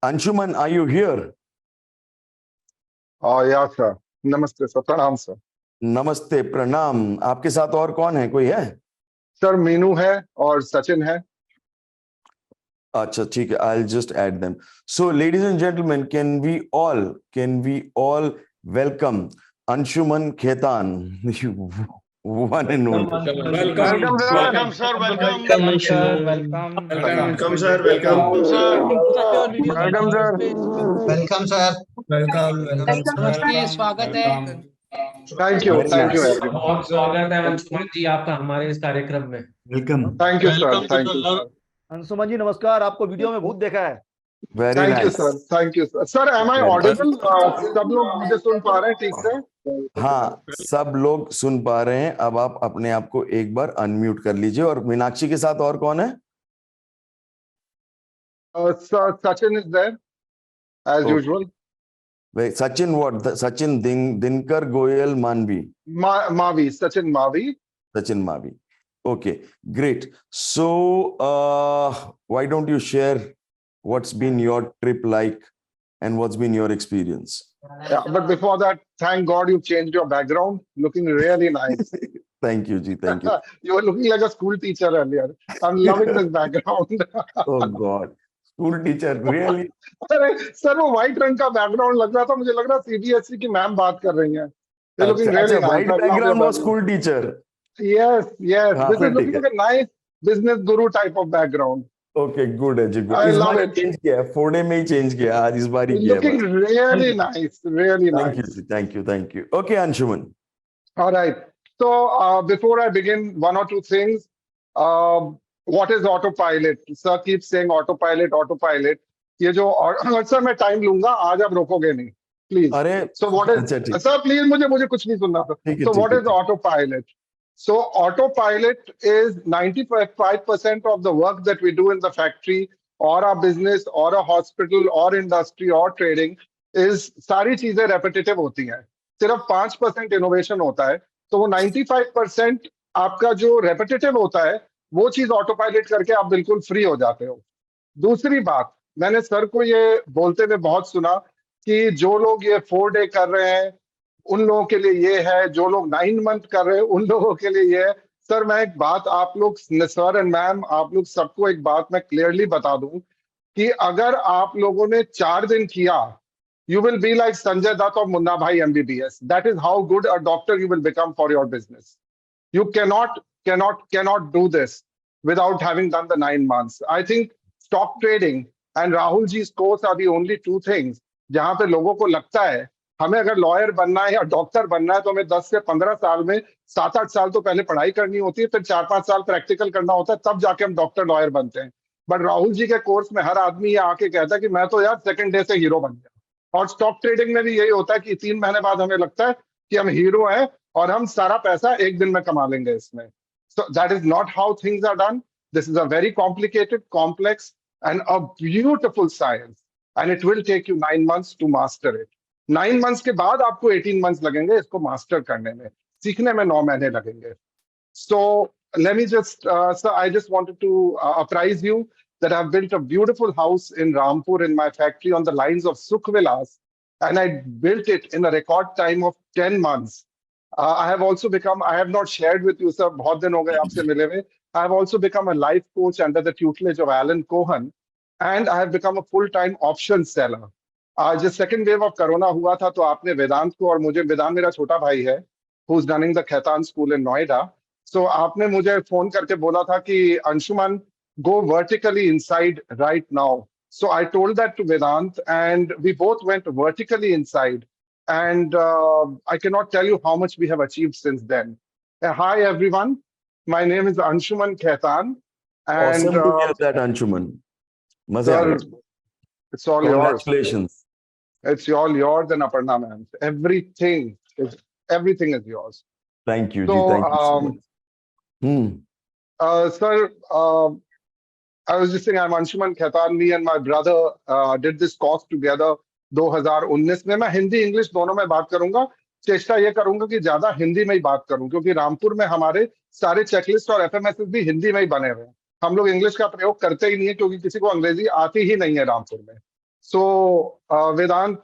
Anshuman, are you here? या sir, नमस्ते sir, प्रणाम सर। नमस्ते, प्रणाम। आपके साथ और कौन है, कोई है? सर मीनू है और सचिन है। अच्छा, ठीक है, I'll just add them. So, ladies and gentlemen, can we all welcome Anshuman Khetan, one and only. Welcome Welcome, sir. Welcome. Welcome, sir. Welcome. Welcome, sir. Welcome, sir. Welcome sir. Welcome, sir. Welcome नमस्ते, स्वागत है। Thank you Very nice. Everyone. बहुत स्वागत है अंशुमन जी आपका हमारे इस कार्यक्रम में। Welcome. Thank you sir, Welcome to thank the you love. Sir, Anshuman ji नमस्कार। आपको वीडियो में भूत देखा है। Very thank you nice. Sir, thank you sir. Sir am I Very audible? सब लोग मुझे सुन पा रहे हैं ठीक से? हाँ, सब लोग सुन पा रहे हैं। अब आप अपने आप को एक बार अनम्यूट कर लीजिए। और मीनाक्षी के साथ और कौन है? Sachin is there as Okay. Usual. Sachin what? Sachin Dinkar Goyal Manvi. Mavi, Sachin Mavi. Sachin Mavi. Okay, great. So, why don't you share what's been your trip like and what's been your experience? Yeah, but before that, thank God you changed your background. Looking really nice. Thank you, Ji. Thank you. You were looking like a school teacher earlier. I'm loving this background. Oh God, school teacher, really? अरे sir, वो white रंग का background लग रहा था, मुझे लग रहा सीबीएसई की मैम बात कर रही हैं। They're looking really nice. White I love your background was background. school teacher. Yes, yes. हाँ, This फिर is ठीक looking है। like a nice business guru type of background. Okay, good है जी, good. I इस love बार it. चेंज किया है, फोड़े में ही चेंज किया है, आज इस बार ही किया है Looking बस। really nice, really Thank you, nice. Ji, thank you, thank you. Okay, Anshuman. All right. So before I begin, one or two things. What is autopilot? Sir keeps saying autopilot, autopilot. ये जो sir मैं time लूंगा, आज आप रोकोगे नहीं, please. अरे So what is? अच्छा, ठीक सर प्लीज, मुझे कुछ नहीं सुनना था। ठीक है, So ठीक what है, is autopilot? So autopilot is 95% of the work that we do in the factory or a business or a hospital or industry or trading is सारी चीजें repetitive होती हैं। सिर्फ 5% इनोवेशन होता है। तो वो 95% आपका जो repetitive होता है, वो चीज ऑटोपायलट करके आप बिल्कुल फ्री हो जाते हो। दूसरी बात, मैंने सर को ये बोलते हुए बहुत सुना कि जो लोग ये 4 डे कर रहे हैं उन लोगों के लिए ये है, जो लोग 9 मंथ कर रहे हैं उन लोगों के लिए ये है। सर मैं एक बात आप लोग, सर एंड मैम, आप लोग सबको एक बात मैं क्लियरली बता दूं कि अगर आप लोगों ने 4 दिन किया, you will be like Sanjay Dutt or Munna Bhai MBBS. That is how good a doctor you will become for your business. You cannot do this without having done the 9 months. I think stock trading and Rahul ji's course are the only two things जहां पे लोगों को लगता है हमें अगर lawyer बनना है या डॉक्टर बनना है तो हमें 10 से 15 साल में 7-8 साल तो पहले पढ़ाई करनी होती है, फिर 4-5 साल प्रैक्टिकल करना होता है, तब जाके हम डॉक्टर लॉयर बनते हैं। बट राहुल जी के कोर्स में हर आदमी ये आके कहता है कि मैं तो यार सेकंड डे से हीरो बन गया। और स्टॉक ट्रेडिंग में भी यही होता है कि 3 महीने बाद हमें लगता है कि हम हीरो हैं और हम सारा पैसा एक दिन में कमा लेंगे इसमें। So that is not how things are done. This is a very complicated, complex, and a beautiful science. And it will take you 9 months to master it. 9 months के बाद आपको 18 months लगेंगे इसको मास्टर करने में, सीखने में 9 महीने लगेंगे। So let me just, sir, I just wanted to apprise you that I've built a beautiful house in Rampur in my factory on the lines of Sukh Vilas, and I built it in a record time of 10 months. I have also become, I have not shared with you, sir, बहुत दिन हो गए आपसे मिले हुए. I have also become a life coach under the tutelage of Alan Cohen, and I have become a full-time option seller. जब second wave of corona हुआ था तो आपने वेदांत को और मुझे, वेदांत मेरा छोटा भाई है, who's running the Khaitan School in Noida. So आपने मुझे फोन करके बोला था कि Anshuman, go vertically inside right now. So I told that to Vedant, and we both went vertically inside. And I cannot tell you how much we have achieved since then. Hi everyone, my name is Anshuman Khaitan. And Awesome to hear that, Anshuman. मजा आ sir, गया। it's all yours. Congratulations. It's all yours and Aparna ma'am. Everything is yours. Thank you, So, ji, thank you so much. Sir, I was just saying, I'm Anshuman Khaitan. Me and my brother did this course together 2019 में। मैं Hindi English दोनों में बात करूंगा। चेष्टा ये करूंगा कि ज्यादा हिंदी में ही बात करूं, क्योंकि रामपुर में हमारे सारे चेकलिस्ट और एफएमएसएस भी हिंदी में ही बने हुए हैं। हम लोग इंग्लिश का प्रयोग करते ही नहीं है, क्योंकि किसी को अंग्रेजी आती ही नहीं है रामपुर में। So Vedant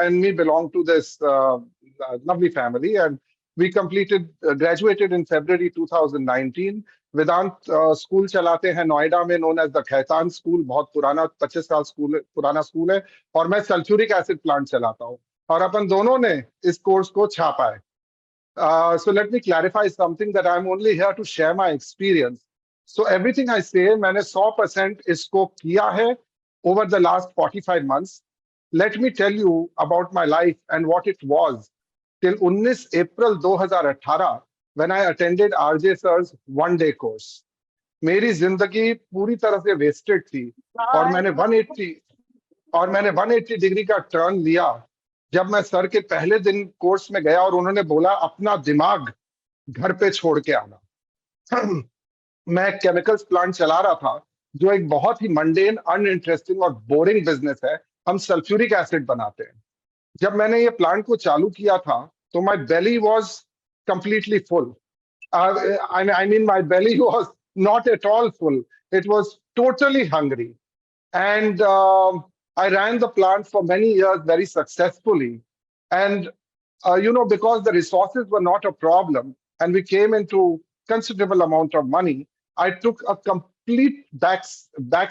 and me belong to this lovely family, and we graduated in February 2019. Vedant school चलाते हैं नोएडा में, known as the Khaitan school. बहुत पुराना 25 साल स्कूल पुराना स्कूल है, और मैं सल्फ्यूरिक एसिड प्लांट चलाता हूँ, और अपन दोनों ने इस कोर्स को छापा है. So let me clarify something, that I'm only here to share my experience. So everything I say, मैंने 100% इसको किया है over the last 45 months. Let me tell you about my life and what it was till 19 April 2018 when I attended RJ Sir's one-day course. मेरी जिंदगी पूरी तरह से wasted थी, और मैंने 180 डिग्री का टर्न लिया जब मैं सर के पहले दिन कोर्स में गया और उन्होंने बोला अपना दिमाग घर पे छोड़ के आना. मैं केमिकल्स प्लांट चला रहा था, जो एक बहुत ही मंडेन, अनइंटरेस्टिंग और बोरिंग बिजनेस है. हम सल्फ्यूरिक एसिड बनाते हैं. जब मैंने ये प्लांट को चालू किया था तो my belly was completely full. I mean my belly was not at all full. It was totally hungry, and I ran the plant for many years very successfully. And because the resources were not a problem and we came into considerable amount of money, I took a complete back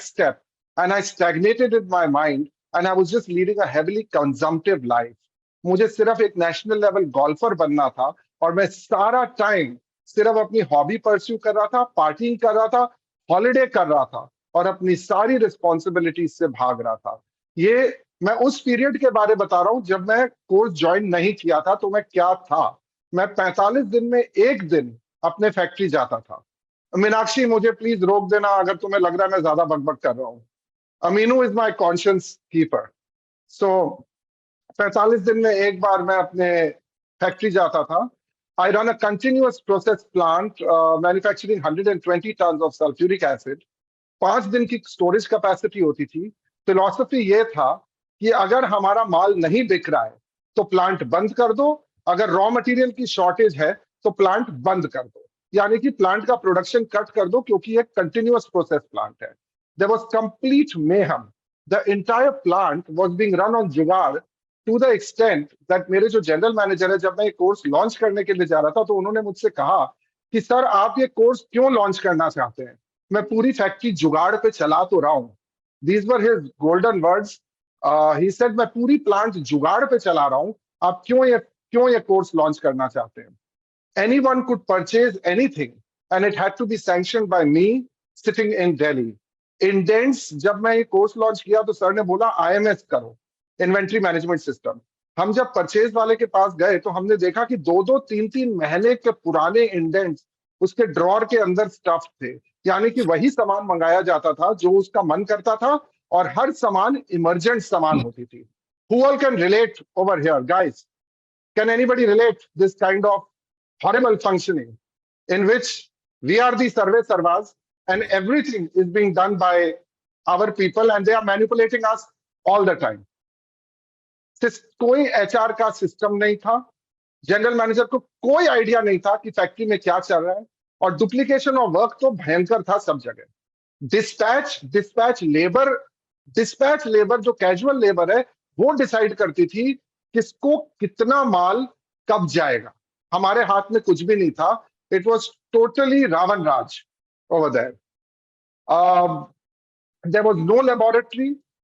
step, and I stagnated in my mind, and I was just leading a heavily consumptive life. मुझे सिर्फ एक national level golfer बनना था, और मैं सारा time सिर्फ अपनी हॉबी परस्यू कर रहा था, पार्टिंग कर रहा था, हॉलिडे कर रहा था, और अपनी सारी रिस्पॉन्सिबिलिटीज से भाग रहा था. ये मैं उस पीरियड के बारे बता रहा हूं जब मैं कोर्स ज्वाइन नहीं किया था. तो मैं क्या था, मैं 45 दिन में एक दिन अपने फैक्ट्री जाता था. मीनाक्षी, मुझे प्लीज रोक देना अगर तुम्हें लग रहा है मैं ज्यादा बकबक कर रहा हूं. अमीनू इज माई कॉन्शियस कीपर. सो 45 दिन में एक बार मैं अपने फैक्ट्री जाता था. I run a continuous process plant manufacturing 120 tons of sulfuric acid. 5 दिन की स्टोरेज कैपेसिटी होती थी. फिलॉसफी ये था कि अगर हमारा माल नहीं बिक रहा है तो प्लांट बंद कर दो, अगर रॉ मटेरियल की शॉर्टेज है तो प्लांट बंद कर दो, यानी कि प्लांट का प्रोडक्शन कट कर दो, क्योंकि ये कंटिन्यूअस प्रोसेस प्लांट है. There was complete mayhem. The entire plant was being run on जुगाड़, to the extent that मेरे जो जनरल मैनेजर है, जब मैं ये कोर्स लॉन्च करने के लिए जा रहा था तो उन्होंने मुझसे कहा कि सर आप ये कोर्स क्यों लॉन्च करना चाहते हैं, मैं पूरी फैक्ट्री जुगाड़ पे चला तो रहा हूं. These were his golden words. He said मैं पूरी प्लांट जुगाड़ पे चला रहा हूं, आप क्यों ये कोर्स लॉन्च करना चाहते हैं. Anyone could purchase anything, and it had to be sanctioned by me sitting in Delhi. Indents, जब मैं ये कोर्स लॉन्च किया तो सर ने बोला IMS करो, इन्वेंट्री मैनेजमेंट सिस्टम. हम जब परचेज वाले के पास गए तो हमने देखा कि 2-3 महीने के पुराने इंडेंट्स उसके ड्रॉर के अंदर स्टफ थे, यानी कि वही सामान मंगाया जाता था जो उसका मन करता था, और हर सामान इमरजेंट सामान होती थी. Who all can relate over here, guys? Can anybody relate this kind of horrible functioning in which we are the servas and everything is being done by our people and they are manipulating us all the time? कोई HR का system नहीं था, general manager को कोई idea नहीं था कि factory में क्या चल रहा है, और डुप्लीकेशन ऑफ वर्क तो भयंकर था सब जगह. डिस्पैच लेबर जो कैजुअल लेबर है वो डिसाइड करती थी किसको कितना माल कब जाएगा. हमारे हाथ में कुछ भी नहीं था. It was totally Ravan Raj over there. There was no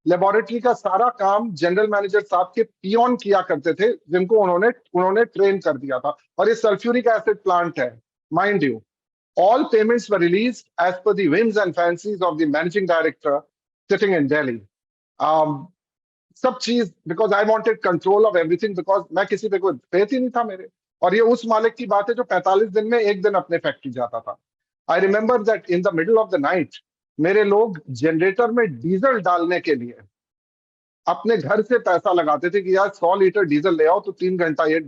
laboratory का सारा काम जनरल मैनेजर साहब के पियोन किया करते थे, जिनको उन्होंने ट्रेन कर दिया था. और ये सल्फ्यूरिक एसिड प्लांट है, mind you. All payments were released as per the whims and fancies of the managing director sitting in Delhi. सब चीज because I wanted control of everything, because मैं किसी पे कोई फेथ ही नहीं था मेरे. और ये उस मालिक की बात है जो 45 दिन में एक दिन अपने फैक्ट्री जाता था. I remember that in the middle of the night मेरे लोग जनरेटर में डीजल डालने के लिए अपने घर से पैसा लगाते थे कि यार 100 लीटर डीजल ले आओ तो 3 घंटा ये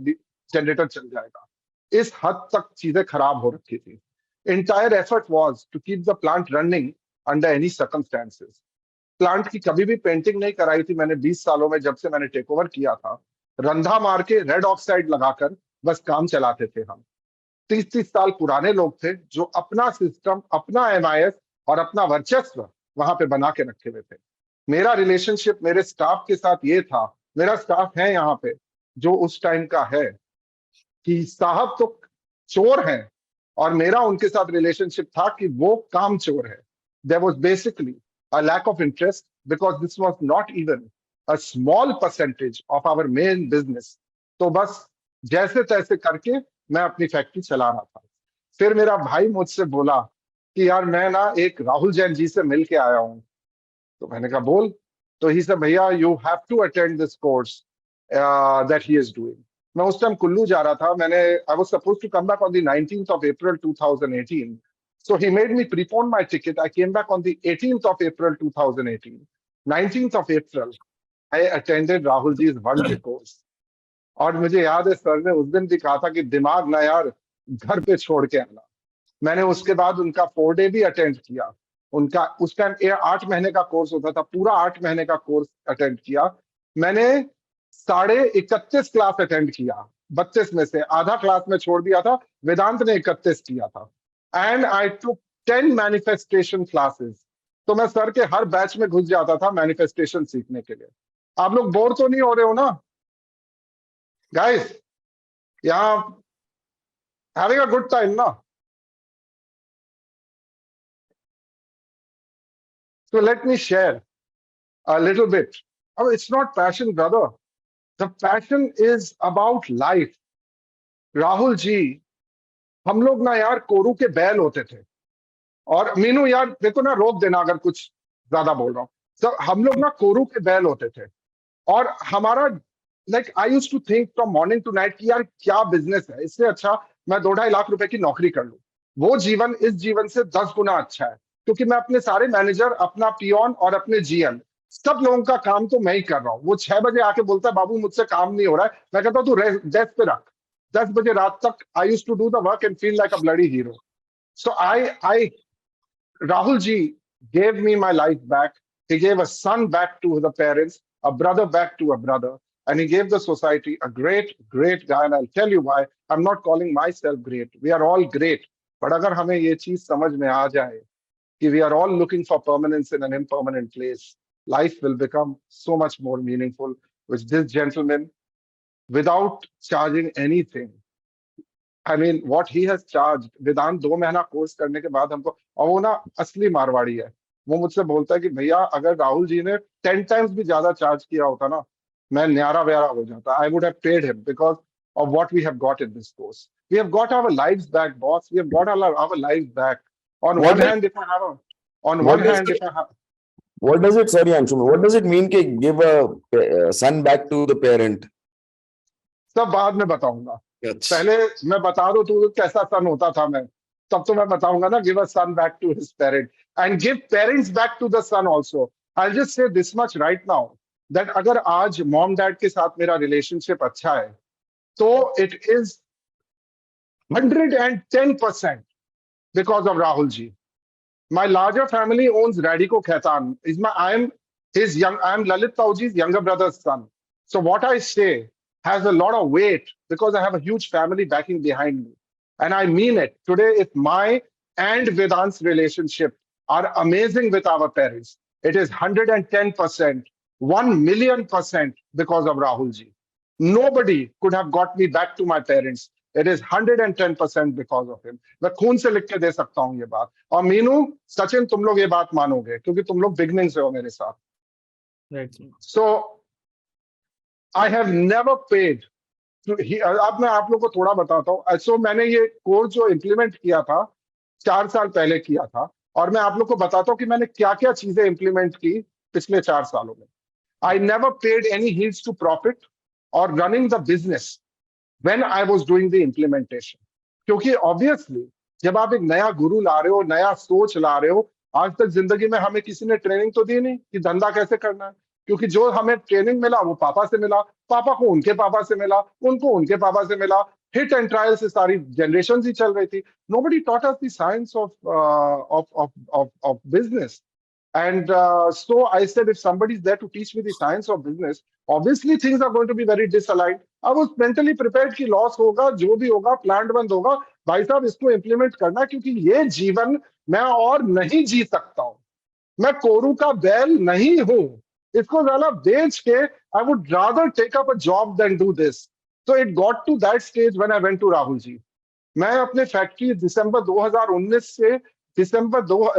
जनरेटर चल जाएगा. इस हद तक चीजें खराब हो रखी थी. Entire effort was to keep the plant running under any circumstances. Plant की कभी भी पेंटिंग नहीं कराई थी मैंने 20 सालों में, जब से मैंने टेक ओवर किया था. रंधा मार के रेड ऑक्साइड लगाकर बस काम चलाते थे हम. 30 साल पुराने लोग थे जो अपना सिस्टम, अपना MIS और अपना वर्चस्व वहां पे बना के रखे हुए थे. मेरा रिलेशनशिप मेरे स्टाफ के साथ ये था, मेरा स्टाफ है यहाँ पे जो उस टाइम का है, कि साहब तो चोर हैं, और मेरा उनके साथ रिलेशनशिप था कि वो काम चोर है. There was basically a lack of interest because this was not even a small percentage of our main business. तो बस जैसे तैसे करके मैं अपनी फैक्ट्री चला रहा था. फिर मेरा भाई मुझसे बोला कि यार मैं ना एक राहुल जैन जी से मिल के आया हूँ. तो मैंने कहा बोल. तो ही से भैया you have to attend this course that he is doing. मैं उस टाइम कुल्लू जा रहा था. मैंने I was supposed to come back on the 19th of April 2018. So he made me prepone my ticket. I came back on the 18th of April 2018. 19th of April, I attended Rahul ji's 1 day course. और मुझे याद है sir ने उस दिन भी कहा था कि दिमाग ना यार घर पे छोड़ के आना. मैंने उसके बाद उनका 4 डे भी अटेंड किया. उनका उस टाइम 8 महीने का कोर्स होता था, पूरा 8 महीने का कोर्स अटेंड किया. मैंने 31.5 क्लास अटेंड किया. 32 में से आधा क्लास में छोड़ दिया था. वेदांत ने 31 किया था. And I took 10 manifestation classes. तो मैं सर के हर बैच में घुस जाता था मैनिफेस्टेशन सीखने के लिए. आप लोग बोर तो नहीं हो रहे हो ना गाइस? यहाँ हैविंग अ गुड टाइम ना? So let me share a little bit. Oh, it's not passion, brother. The passion is about life. Rahul ji, हम लोग ना यार कोरू के बैल होते थे. और मीनू यार देखो ना, रोक देना अगर कुछ ज्यादा बोल रहा हूँ. तो हम लोग ना कोरू के बैल होते थे. और हमारा like I used to think from morning to night कि यार क्या बिजनेस है, इससे अच्छा मैं 2-2.5 लाख रुपए की नौकरी कर लूं. वो जीवन इस जीवन से 10 गुना अच्छा है, क्योंकि मैं अपने सारे मैनेजर, अपना पियोन और अपने जीएम, सब लोगों का काम तो मैं ही कर रहा हूँ. वो 6 बजे आके बोलता है बाबू मुझसे काम नहीं हो रहा है. मैं कहता हूँ तू डेस्क पे रख. 10 बजे रात तक I used to do the work and feel like a bloody hero. So I Rahul ji gave me my life back. He gave a son back to the parents, a brother back to a brother, and he gave the society a great, great guy. And I'll tell you why. I'm not calling myself great. We are all great. But अगर हमें ये चीज समझ में आ जाए कि we are all looking for permanence in an impermanent place, life will become so much more meaningful. Which this gentleman, without charging anything, I mean, what he has charged, वेदांत 2 महीना course करने के बाद हमको, और वो ना असली मारवाड़ी है. वो मुझसे बोलता है कि भैया अगर राहुल जी ने 10 टाइम्स भी ज्यादा चार्ज किया होता ना, मैं न्यारा व्यारा हो जाता. I would have paid him because of what we have got in this course. We have got our lives back boss. We have got our lives back. On one hand if I have on one hand if I have, What does it, sorry Anshuman, what does it mean to give a son back to the parent? सब बाद में बताऊंगा. अच्छा. पहले मैं बता दूं तू कैसा सन होता था मैं, तब तो मैं बताऊंगा ना. Give a son back to his parent and give parents back to the son also. I just say this much right now that अगर आज मॉम डैड के साथ मेरा रिलेशनशिप अच्छा है तो it is 110% because of Rahul ji. My larger family owns Radico Khaitan. I am Lalit Tauji's younger brother's son. So what I say has a lot of weight because I have a huge family backing behind me. And I mean it. Today, if my and Vedant's relationship are amazing with our parents, it is 110%, 1,000,000% because of Rahul ji. Nobody could have got me back to my parents. It is 110% because of him. मैं खून से लिख के दे सकता हूँ ये बात. और मीनू, सचिन, तुम लोग ये बात मानोगे क्योंकि तुम लोग बिगनिंग से हो मेरे साथ. So I have never paid. अब मैं आप लोग को थोड़ा बताता हूँ. So मैंने ये कोर्स जो इम्प्लीमेंट किया था 4 साल पहले किया था, और मैं आप लोग को बताता हूँ कि मैंने क्या क्या चीजें इम्प्लीमेंट की पिछले 4 सालों में. I never paid any heeds to profit or running the business when I was doing the implementation. क्योंकि obviously जब आप एक नया गुरु ला रहे हो, नया सोच ला रहे हो, आज तक जिंदगी में हमें किसी ने ट्रेनिंग तो दी नहीं कि धंधा कैसे करना है. क्योंकि जो हमें ट्रेनिंग मिला वो पापा से मिला, पापा को उनके पापा से मिला, उनको उनके पापा से मिला. हिट एंड ट्रायल से सारी जनरेशन ही चल रही थी. Nobody taught us the science of business. And so I said, if somebody is there to teach me the science of business, obviously things are going to be very disaligned. I was mentally prepared कि loss होगा, जो भी होगा, plant बंद होगा. भाई साहब इसको इम्प्लीमेंट करना, क्योंकि ये जीवन मैं और नहीं जी सकता हूँ. मैं कोरू का बैल नहीं हूं, इसको ज्यादा बेच के I would rather take up a job than do this. So it got to that stage when I went to Rahul ji. मैं अपने फैक्ट्री दिसंबर 2019 से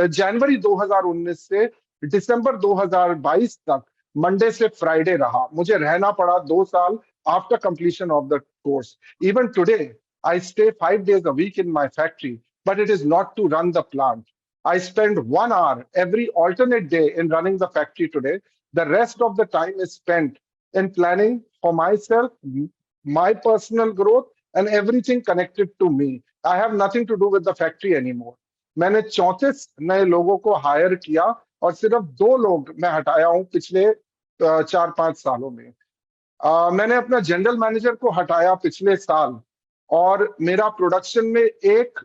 जनवरी 2019 से दिसंबर 2022 तक मंडे से फ्राइडे रहा। मुझे रहना पड़ा 2 साल after completion of the course. Even today I stay 5 days a week in my factory, but it is not to run the plant. I spend 1 hour every alternate day in running the factory today. The rest of the time is spent in planning for myself, my personal growth, and everything connected to me. I have nothing to do with the factory anymore. मैंने 34 नए लोगों को higher किया और सिर्फ 2 लोग मैं हटाया हूं पिछले 4-5 सालों में। मैंने अपना जनरल मैनेजर को हटाया पिछले साल और मेरा प्रोडक्शन में 1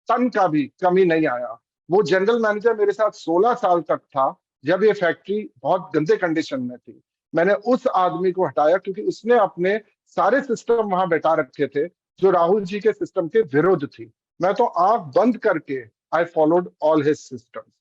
टन का भी कमी नहीं आया। वो जनरल मैनेजर मेरे साथ 16 साल तक था जब ये फैक्ट्री बहुत गंदे कंडीशन में थी। मैंने उस आदमी को हटाया क्योंकि उसने अपने सारे सिस्टम वहां बैठा रखे थे जो राहुल जी के सिस्टम के विरुद्ध थी। मैं तो आंख बंद करके I followed all his systems.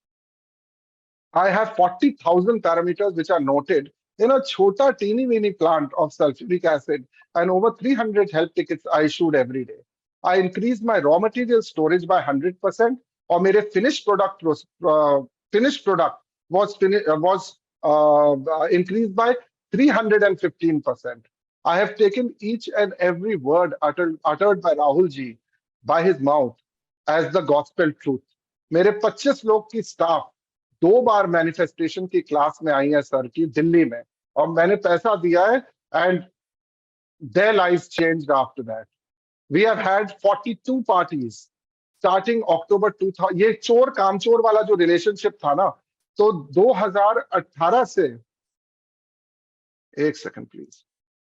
I have 40,000 parameters which are noted in a chota teeny weeny plant of sulfuric acid, and over 300 help tickets I issued every day. I increased my raw material storage by 100%, or my finished product was increased by 315%. I have taken each and every word uttered by Rahul ji by his mouth as the gospel truth. मेरे 25 लोग की staff 2 बार manifestation की class में आई है sir की दिल्ली में, और मैंने पैसा दिया है, and their lives changed after that. We have had 42 parties starting October 2000। ये चोर कामचोर वाला जो रिलेशनशिप था ना, तो 2018 से, एक सेकंड प्लीज,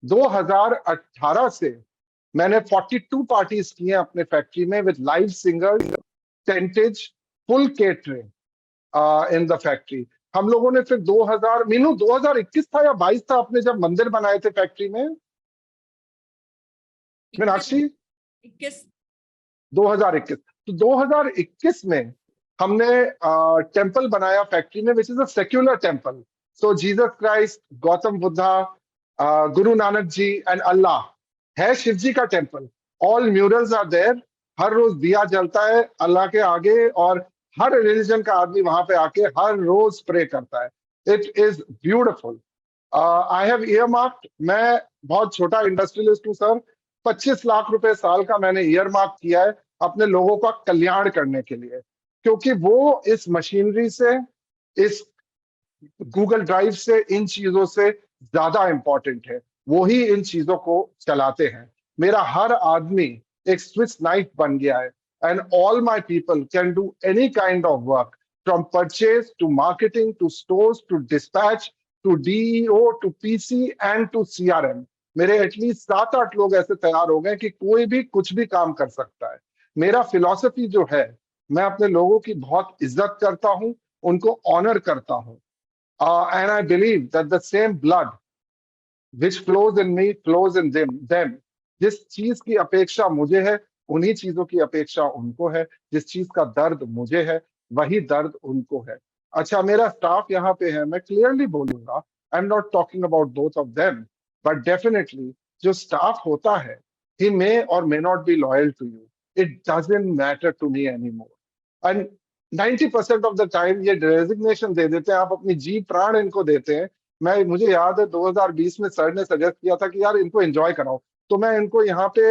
2018 से मैंने 42 पार्टीज की हैं अपने फैक्ट्री में with live singers, tentage, full catering in the factory. हम लोगों ने फिर 2021 था या 22 था अपने जब मंदिर बनाए थे फैक्ट्री में, मीनाक्षी 2021। तो 2021 में हमने टेंपल बनाया फैक्ट्री में which is a secular temple. So Jesus Christ, Gautam Buddha, Guru Nanak ji and Allah है शिव जी का temple. All murals are there, हर रोज दिया जलता है अल्लाह के आगे, और हर रिलीजन का आदमी वहां पे आके हर रोज प्रे करता है। It is beautiful. I have earmarked, मैं बहुत छोटा इंडस्ट्रियलिस्ट हूँ सर, 25 लाख रुपए साल का मैंने ईयरमार्क किया है अपने लोगों का कल्याण करने के लिए, क्योंकि वो इस मशीनरी से, इस गूगल ड्राइव से, इन चीजों से ज्यादा इंपॉर्टेंट है। वो ही इन चीजों को चलाते हैं। मेरा हर आदमी एक स्विस नाइफ बन गया है, and all my people can do any kind of work, from purchase to marketing to stores to dispatch to DEO to PC and to CRM. मेरे एटलीस्ट 7-8 लोग ऐसे तैयार हो गए कि कोई भी कुछ भी काम कर सकता है। मेरा फिलॉसफी जो है, मैं अपने लोगों की बहुत इज्जत करता हूं, उनको ऑनर करता हूं, and I believe that the same blood which flows in me flows in them। जिस चीज की अपेक्षा मुझे है उन्हीं चीजों की अपेक्षा उनको है, जिस चीज का दर्द मुझे है वही दर्द उनको है। अच्छा, मेरा स्टाफ यहाँ पे है, मैं क्लियरली बोलूंगा, I am not talking about both of them, but definitely जो स्टाफ होता है, he may or may not be loyal to you, it doesn't matter to me anymore, and 90% of the time ये resignation दे देते हैं, आप अपनी जी प्राण इनको देते हैं। मुझे याद है 2020 में सर ने सजेस्ट किया था कि यार इनको एंजॉय कराओ, तो मैं इनको यहाँ पे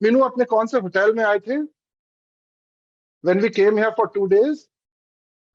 मीनू अपने कौन से होटल में आए थे when we came here for 2 days?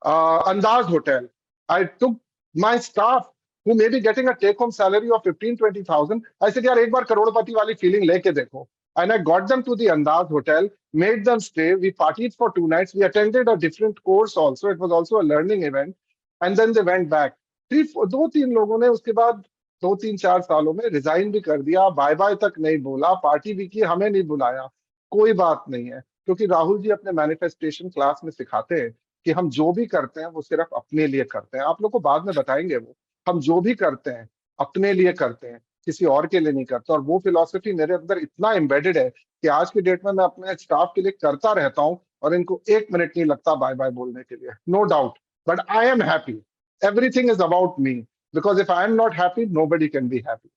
Andaz Hotel. I took my staff who may be getting a take-home salary of 15-20,000. I said, यार एक बार करोड़पति वाली फीलिंग लेके देखो, and I got them to the Andaz Hotel, made them stay. We partied for 2 nights. We attended a different course also. It was also a learning event, and then they went back. 2-3 लोगों ने उसके बाद 2-3-4 सालों में resign भी कर दिया, bye bye तक नहीं बोला, पार्टी भी की, हमें नहीं बुलाया। कोई बात नहीं है, क्योंकि राहुल जी अपने मैनिफेस्टेशन क्लास में सिखाते हैं कि हम जो भी करते हैं वो सिर्फ अपने लिए करते हैं। आप लोग को बाद में बताएंगे वो, हम जो भी करते हैं अपने लिए करते हैं, किसी और के लिए नहीं करते। और वो फिलॉसफी मेरे अंदर इतना एम्बेडेड है कि आज की डेट में मैं अपने स्टाफ के लिए करता रहता हूँ, और इनको 1 मिनट नहीं लगता बाय बाय बोलने के लिए। No doubt but I am happy. Everything is about me because if I am not happy, nobody can be happy.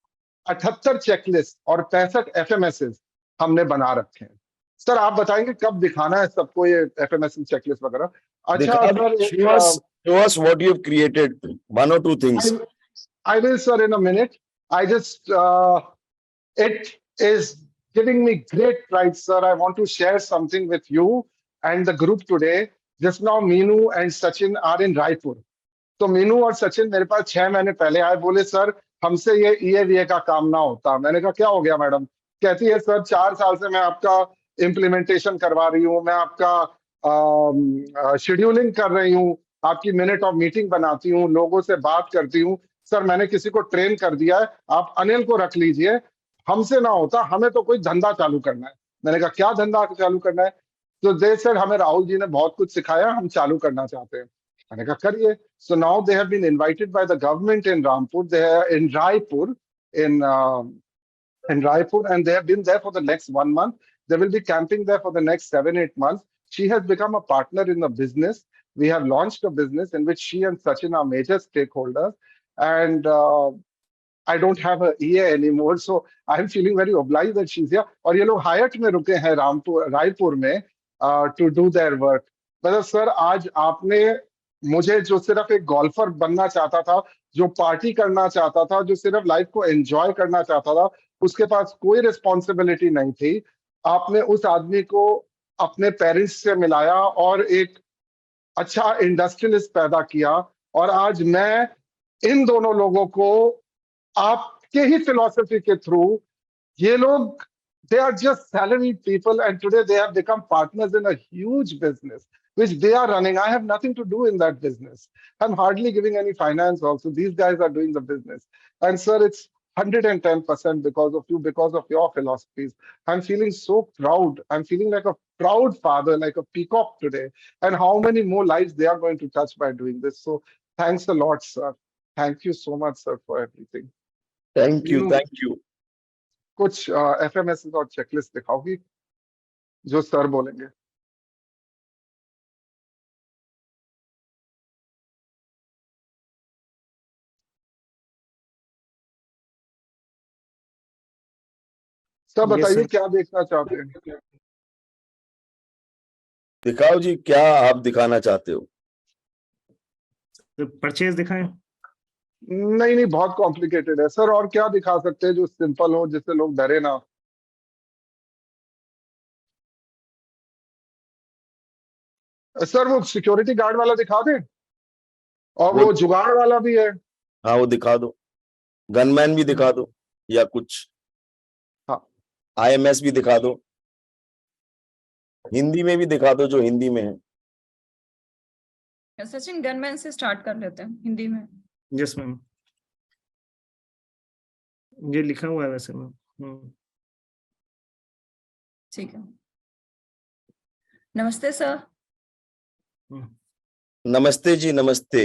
78 checklist और 65 FMSs हमने बना रखे हैं। सर आप बताएंगे कब दिखाना है सबको ये FMS चेकलिस्ट वगैरह? अच्छा sir, show us what you've created. One or two things. I will, sir, in a minute. I just, it is giving me great pride, sir. I want to share something with you and the group today. Just now, Meenu and Sachin are in Raipur. तो मीनू और सचिन मेरे पास 6 महीने पहले आए, बोले sir हमसे ये EAVA का काम ना होता। मैंने कहा क्या हो गया मैडम? कहती है सर 4 साल से मैं आपका इम्प्लीमेंटेशन करवा रही हूँ, मैं आपका शेड्यूलिंग कर रही हूँ, आपकी मिनट ऑफ मीटिंग बनाती हूँ, लोगों से बात करती हूँ। सर मैंने किसी को ट्रेन कर दिया है, आप अनिल को रख लीजिए, हमसे ना होता, हमें तो कोई धंधा चालू करना है। मैंने कहा क्या धंधा चालू करना है? तो दे सर हमें राहुल जी ने बहुत कुछ सिखाया, हम चालू करना चाहते हैं। मैंने कहा करिए। So now they have been invited by the government in Rampur. They are in Raipur, in Raipur, and they have been there for the next 1 month. They will be camping there for the next 7-8 months. She has become a partner in the business. We have launched a business in which she and Sachin are major stakeholders, and I don't have a EA anymore, so I'm feeling very obliged that she's here. और ये लोग Hyatt में रुके हैं रायपुर में to do their work. मतलब sir आज आपने मुझे जो सिर्फ एक गोल्फर बनना चाहता था, जो पार्टी करना चाहता था, जो सिर्फ लाइफ को एंजॉय करना चाहता था, उसके पास कोई रिस्पॉन्सिबिलिटी नहीं थी, आपने उस आदमी को अपने पेरेंट्स से मिलाया और एक अच्छा इंडस्ट्रियलिस्ट पैदा किया। और आज मैं इन दोनों लोगों को आपके ही फिलॉसफी के थ्रू, ये लोग they are just salaried people and today they have become partners in a huge business which they are running. I have nothing to do in that business. I'm hardly giving any finance also. These guys are doing the business. And sir, it's 110% because of you, because of your philosophies. I'm feeling so proud. I'm feeling like a proud father, like a peacock today. And how many more lives they are going to touch by doing this. So thanks a lot, sir. Thank you so much, sir, for everything. Thank you. You- Thank you. कुछ FMS और checklist दिखाओगी जो sir बोलेंगे? Sir बताइए क्या देखना चाहते हैं? दिखाओ जी, क्या आप दिखाना चाहते हो? तो परचेज दिखाएं। नहीं नहीं, बहुत कॉम्प्लिकेटेड है सर। और क्या दिखा सकते हैं जो सिंपल हो, जिससे लोग डरे ना? सर वो सिक्योरिटी गार्ड वाला दिखा दें, और वो जुगाड़ वाला भी है। हाँ वो दिखा दो, गनमैन भी दिखा दो, या कुछ हाँ IMS भी दिखा दो, हिंदी में भी दिखा दो जो हिंदी में है। सचिन गनमैन से स्टार्ट कर लेते हैं हिंदी में। यस मैम, ये लिखा हुआ है वैसे मैम। ठीक है, नमस्ते सर। नमस्ते जी, नमस्ते।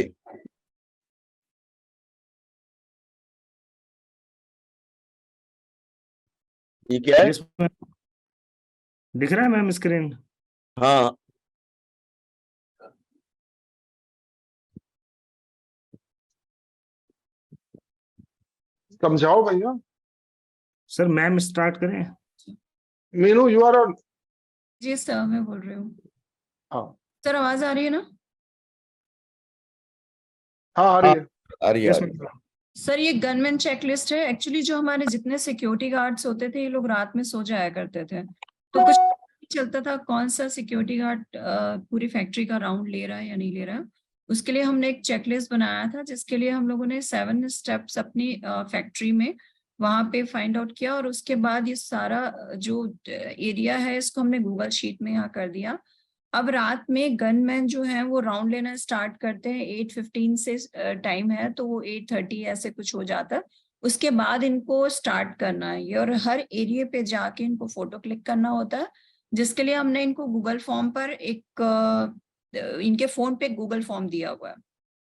ये क्या है? यस मैम, दिख रहा है मैम स्क्रीन? हाँ समझाओ भैया। सर मैम स्टार्ट करें? Meenu you are on. जी सर मैं बोल रही हूँ। हाँ सर आवाज आ रही है ना? हाँ आ रही है। अरे यस यार, मैम। सर ये गनमैन चेकलिस्ट है। एक्चुअली जो हमारे जितने सिक्योरिटी गार्ड्स होते थे, ये लोग रात में सो जाया करते थे, तो कुछ नहीं चलता था कौन सा सिक्योरिटी गार्ड पूरी फैक्ट्री का राउंड ले रहा है या नहीं ले रहा है। उसके लिए हमने एक चेकलिस्ट बनाया था, जिसके लिए हम लोगों ने 7 स्टेप्स अपनी फैक्ट्री में वहां पे फाइंड आउट किया। और उसके बाद ये सारा जो एरिया है इसको हमने गूगल शीट में यहाँ कर दिया। अब रात में गनमैन जो है वो राउंड लेना स्टार्ट करते हैं, 8:15 से टाइम है, तो वो 8:30 ऐसे कुछ हो जाता है। उसके बाद इनको स्टार्ट करना है और हर एरिया पे जाके इनको फोटो क्लिक करना होता है, जिसके लिए हमने इनको गूगल फॉर्म पर इनके फोन पे गूगल फॉर्म दिया हुआ है,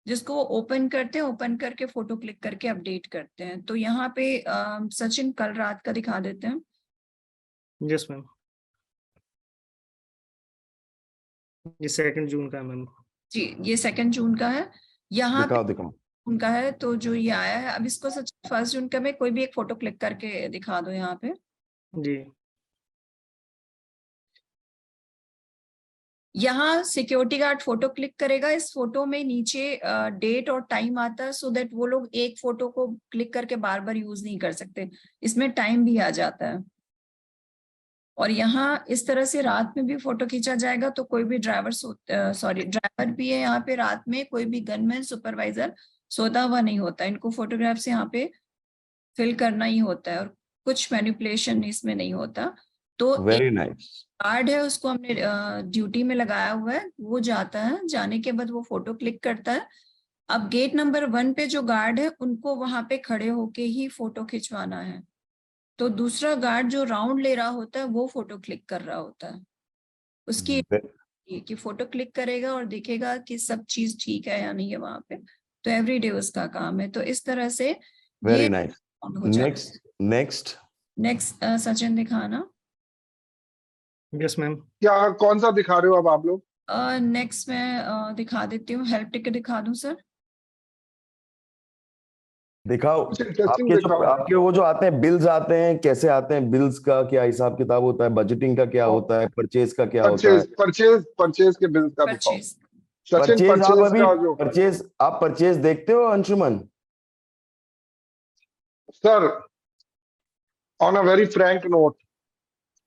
जिसको वो ओपन करते हैं, ओपन करके फोटो क्लिक करके अपडेट करते हैं। तो यहाँ पे सचिन कल रात का दिखा देते हैं। यस मैम, ये 2 जून का मैम। जी, ये 2 जून का है। यहाँ पे दिखाओ दिखाओ। उनका है, तो जो ये आया है अब इसको सच 1 जून का में कोई भी एक फोटो क्लिक करके दिखा दो यहाँ पे। जी यहाँ सिक्योरिटी गार्ड फोटो क्लिक करेगा, इस फोटो में नीचे डेट और टाइम आता है, सो दैट वो लोग एक फोटो को क्लिक करके बार बार यूज नहीं कर सकते, इसमें टाइम भी आ जाता है। और यहाँ इस तरह से रात में भी फोटो खींचा जाएगा, तो कोई भी ड्राइवर भी है यहाँ पे, रात में कोई भी गनमैन सुपरवाइजर सोता हुआ नहीं होता, इनको फोटोग्राफ्स यहाँ पे फिल करना ही होता है और कुछ मैनिपुलेशन इसमें नहीं होता। तो वेरी नाइस। गार्ड है उसको हमने ड्यूटी में लगाया हुआ है, वो जाता है, जाने के बाद वो फोटो क्लिक करता है। अब गेट नंबर 1 पे जो गार्ड है उनको वहां पे खड़े होके ही फोटो खिंचवाना है, तो दूसरा गार्ड जो राउंड ले रहा होता है वो फोटो क्लिक कर रहा होता है, उसकी ये कि फोटो क्लिक करेगा और देखेगा कि सब चीज ठीक है या नहीं है वहां पे, तो एवरीडे उसका काम है। तो इस तरह से वेरी ये नाइस। हो जाता है। नेक्स्ट नेक्स्ट सचिन दिखाना। Yes ma'am. क्या कौन सा दिखा रहे हो अब आप लोग? नेक्स्ट मैं दिखा देती हूँ, हेल्प टिकट दिखा दूं सर। दिखाओ। कुछ इंटरेस्टिंग आपके जो दिखाओ। आपके वो जो आते हैं बिल्स आते हैं, कैसे आते हैं बिल्स का क्या हिसाब किताब होता है, बजटिंग का क्या होता है, परचेज का क्या होता है? परचेज के बिल का दिखाओ। परचेज सचिन परचेज आप परचेज अभी का जो परचेज देखते हो Anshuman? Sir, on a very frank note,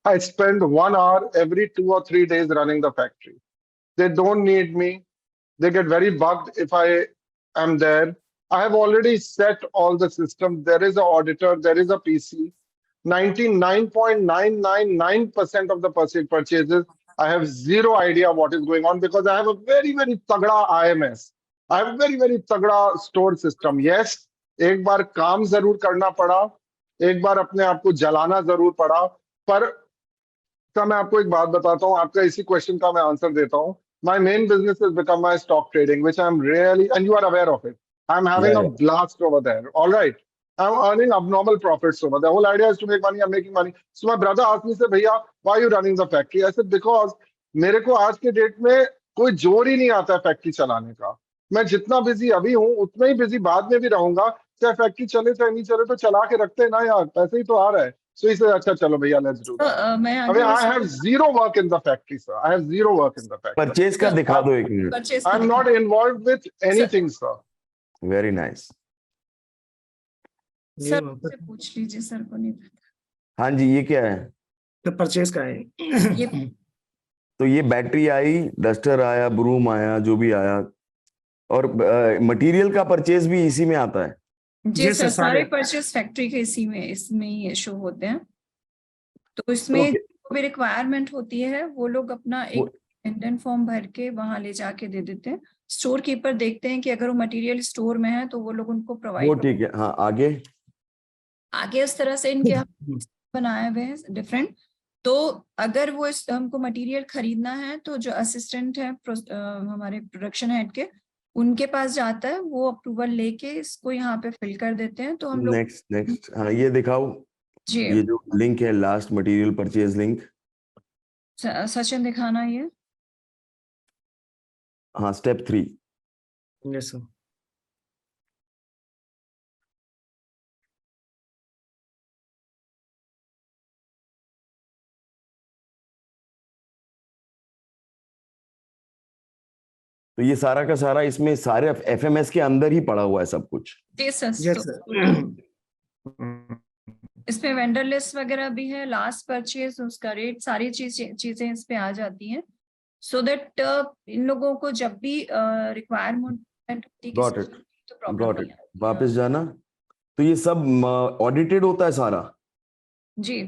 I spend 1 hour every 2 or 3 days running the factory. They don't need me. They get very bugged if I am there. I have already set all the systems. There is an auditor, there is a PC. 99.999% of the purchases, I have zero idea what is going on because I have a very, very tagda IMS. I have a very, very tagda store system. Yes, एक बार काम जरूर करना पड़ा, एक बार अपने आप को जलाना जरूर पड़ा, पर मैं आपको एक बात बताता हूँ, आपका इसी क्वेश्चन का मैं आंसर देता हूँ। My main business has become my stock trading, which I'm really, and you are aware of it. I'm having a blast over there. All right. I'm earning abnormal profits over there. The whole idea is to make money. I'm making money. So my brother asked me, said, "Bhaiya, why are you running the factory?" I said, because मेरे को आज के date में कोई जोर ही नहीं आता है फैक्ट्री चलाने का। मैं जितना बिजी अभी हूँ उतना ही बिजी बाद में भी रहूंगा, चाहे फैक्ट्री चले चाहे नहीं चले, तो चला के रखते हैं ना यार, पैसे ही तो आ रहा है। So he said, अच्छा चलो भैया, let's do तो that. मैं I mean, I have zero work in the factory, sir. I have zero work in the factory. Purchase का दिखा दो एक minute. Purchase I'm not involved with anything, sir. Very nice. ये sir ma'am, से पूछ लीजिए, sir को नहीं पता। हाँ जी, ये क्या है? तो परचेज का है ये तो ये बैटरी आई, डस्टर आया, ब्रूम आया, जो भी आया, और मटेरियल का परचेज भी इसी में आता है। जी जी सर, सर, सारे सारे। परचेज फैक्ट्री के इसमें ही शो होते हैं। तो इसमें Okay. जो भी रिक्वायरमेंट होती है वो लोग अपना एक इंडेंट फॉर्म भर के वहां ले जाके दे देते हैं। स्टोर कीपर देखते हैं कि अगर वो मटेरियल स्टोर में है तो वो लोग उनको वो प्रोवाइड। ठीक है। हाँ, आगे। आगे इस तरह से इनके बनाए हुए हैं डिफरेंट। तो अगर वो हमको मटेरियल खरीदना है तो जो असिस्टेंट है हमारे प्रोडक्शन हेड के, उनके पास जाता है, वो अप्रूवल लेके इसको यहाँ पे फिल कर देते हैं। तो हम लोग नेक्स्ट हाँ, ये दिखाओ। जी ये जो लिंक है, last material purchase link. Sachin दिखाना ये। हाँ, स्टेप 3। Yes sir. तो ये सारा का सारा इसमें सारे एफएमएस के अंदर ही पड़ा हुआ है सब कुछ। जी सर, यस सर। इसमें वेंडर लिस्ट वगैरह भी है, लास्ट परचेज, उसका रेट, सारी चीजें इस पे आ जाती हैं, सो दैट इन लोगों को जब भी रिक्वायरमेंट होती है गॉट इट, तो प्रॉब्लम गॉट नहीं इट। आती। वापस जाना। तो ये सब ऑडिटेड होता है सारा। जी,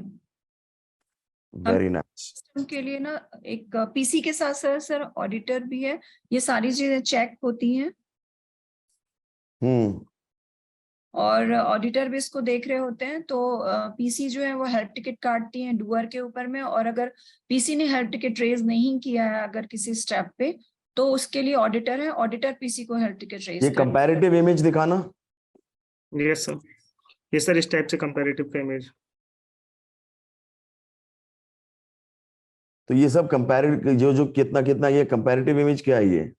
वेरी नाइस। सिस्टम के लिए ना एक पीसी के साथ सर ऑडिटर भी है, ये सारी चीजें चेक होती हैं और ऑडिटर भी इसको देख रहे होते हैं। तो पीसी जो है वो हेल्प टिकट काटती है डूअर के ऊपर में, और अगर पीसी ने हेल्प टिकट रेज नहीं किया है अगर किसी स्टेप पे, तो उसके लिए ऑडिटर है, ऑडिटर पीसी को हेल्प टिकट रेज ये कंपैरेटिव इमेज दिखाना। यस सर, ये सर इस टाइप से कंपैरेटिव का इमेज। तो ये सब कंपैरेटिव जो जो कितना कितना, ये कंपैरेटिव इमेज क्या है ये?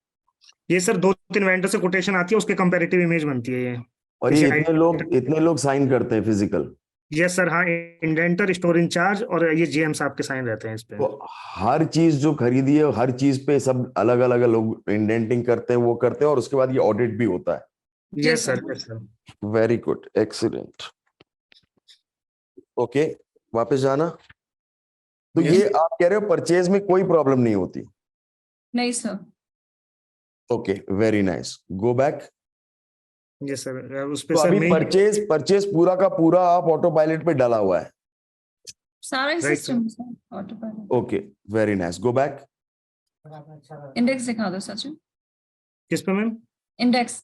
ये सर 2-3 वेंडर से कोटेशन आती है, उसके कंपैरेटिव इमेज बनती है ये। और ये किसी इतने लोग साइन करते हैं फिजिकल? यस सर, हाँ, इंडेंटर, स्टोर इंचार्ज और ये जीएम साहब के साइन रहते हैं इस पे। तो हर चीज जो खरीदी है, हर चीज पे सब अलग अलग लोग इंडेंटिंग करते हैं, वो करते हैं, और उसके बाद ये ऑडिट भी होता है। Yes sir, yes sir. Very good, excellent. Okay, वापस जाना। तो Yes, ये आप कह रहे हो परचेज में कोई प्रॉब्लम नहीं होती? नहीं सर। ओके, वेरी नाइस, गो बैक। यस सर, उस पे तो सर अभी मेन परचेज पूरा का पूरा आप ऑटो पायलट पे डाला हुआ है? सारा ही Right, system sir auto pilot. Okay, very nice, go back. Index दिखा दो सचिन, किस पे मैम? इंडेक्स।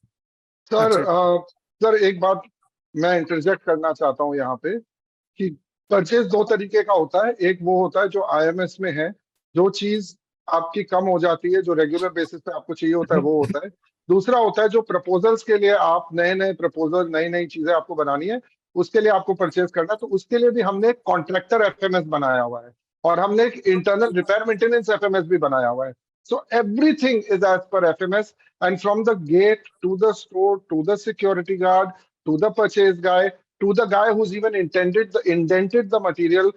सर अच्छा। सर एक बात मैं इंटरजेक्ट करना चाहता हूँ यहाँ पे कि परचेज दो तरीके का होता है। एक वो होता है जो आईएमएस में है, जो चीज आपकी कम हो जाती है, जो रेगुलर बेसिस पे आपको चाहिए होता है, वो होता है। दूसरा होता है जो प्रपोजल्स के लिए आप नए नए प्रपोजल, नई नई चीजें आपको बनानी है, उसके लिए आपको परचेज करना है। तो उसके लिए भी हमने एक कॉन्ट्रैक्टर एफएमएस बनाया हुआ है, और हमने एक इंटरनल रिपेयर मेंटेनेंस एफएमएस भी बनाया हुआ है। So everything is as per FMS, and from the gate to the store to the security guard to the purchase guy to the guy who's even indented the material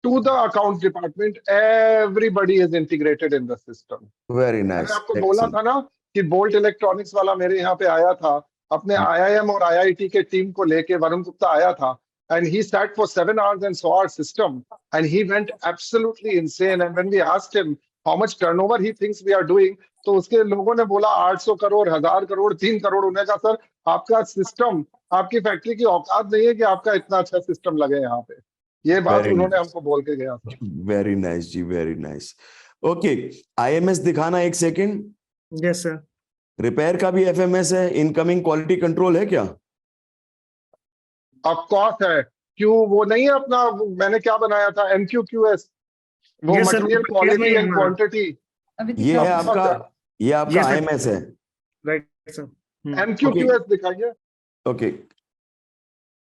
to the accounts department, everybody is integrated in the system. Very मैंने nice, आपको बोला था ना कि bolt electronics वाला मेरे यहाँ पे आया था, अपने आईआईएम और आईआईटी के टीम को लेके वरुण गुप्ता आया था, and he sat for 7 hours and saw our system, and he went absolutely insane. And when we asked him how much turnover he thinks we are doing, तो उसके लोगों ने बोला 800 करोड़, 1000 करोड़, 3 करोड़। उन्होंने कहा सर आपका सिस्टम, आपकी फैक्ट्री की औकात नहीं है कि आपका इतना अच्छा सिस्टम लगे यहाँ पे। ये बात Very उन्होंने nice. हमको बोल के गया था। वेरी नाइस जी, वेरी नाइस। ओके, आईएमएस दिखाना एक सेकेंड। Yes sir. रिपेयर का भी एफएमएस है, इनकमिंग क्वालिटी कंट्रोल है क्या? ऑफ कोर्स है, क्यों वो नहीं है अपना, मैंने क्या बनाया था, MQQS, वो Yes, sir, मटेरियल वो क्वालिटी में एंड हमारा। क्वांटिटी। अभी ये है दिखा आपका, ये आपका Yes, sir. आईएमएस है। Right sir. MQQS दिखाइए। ओके,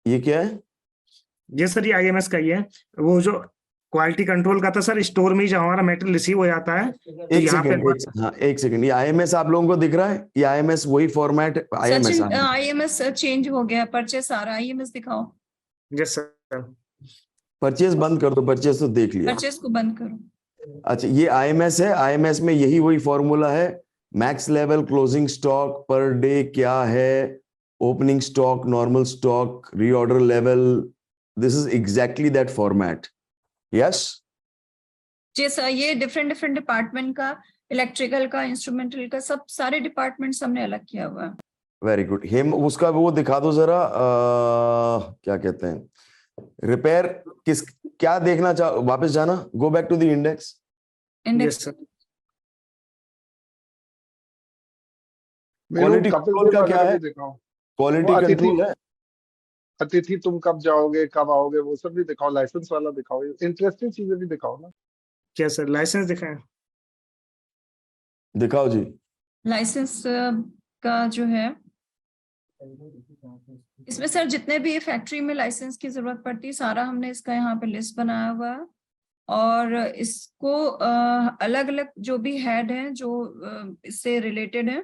ये क्या है? यस सर, ये आईएमएस का ही है। वो जो क्वालिटी कंट्रोल का था सर, स्टोर में ही जब हमारा मेटेरियल रिसीव हो जाता है तो एक यहाँ पे सेकंड, हाँ एक सेकंड, ये आईएमएस आप लोगों को दिख रहा है? ये आईएमएस वही format IMS? Sachin, IMS change हो गया, परचेस आ रहा है, आईएमएस दिखाओ। Yes sir. परचेज बंद कर दो, परचेज तो देख लिया। परचेस को बंद करो। अच्छा, ये आईएमएस है, आईएमएस में यही वही फॉर्मूला है। Max level closing stock per day क्या है, opening stock, normal stock, reorder level, this is exactly that format. Yes, जी सर, ये डिफरेंट डिफरेंट डिपार्टमेंट का, इलेक्ट्रिकल का, इंस्ट्रूमेंटल का, सब सारे डिपार्टमेंट्स हमने अलग किया हुआ है। Very good. हेम, उसका वो दिखा दो जरा, क्या कहते हैं, रिपेयर किस, क्या देखना चाहो? वापस जाना, go back to the index. Index yes sir. Quality control का क्या है? क्वालिटी कंट्रोल है। अतिथि तुम कब जाओगे, कब आओगे, वो सब भी दिखाओ। लाइसेंस वाला दिखाओ, इंटरेस्टिंग चीजें भी दिखाओ ना। क्या सर, लाइसेंस दिखाएं? दिखाओ जी। लाइसेंस का जो है, इसमें सर जितने भी फैक्ट्री में लाइसेंस की जरूरत पड़ती है, सारा हमने इसका यहाँ पे लिस्ट बनाया हुआ है। और इसको अलग अलग जो भी हेड हैं, जो इससे रिलेटेड है,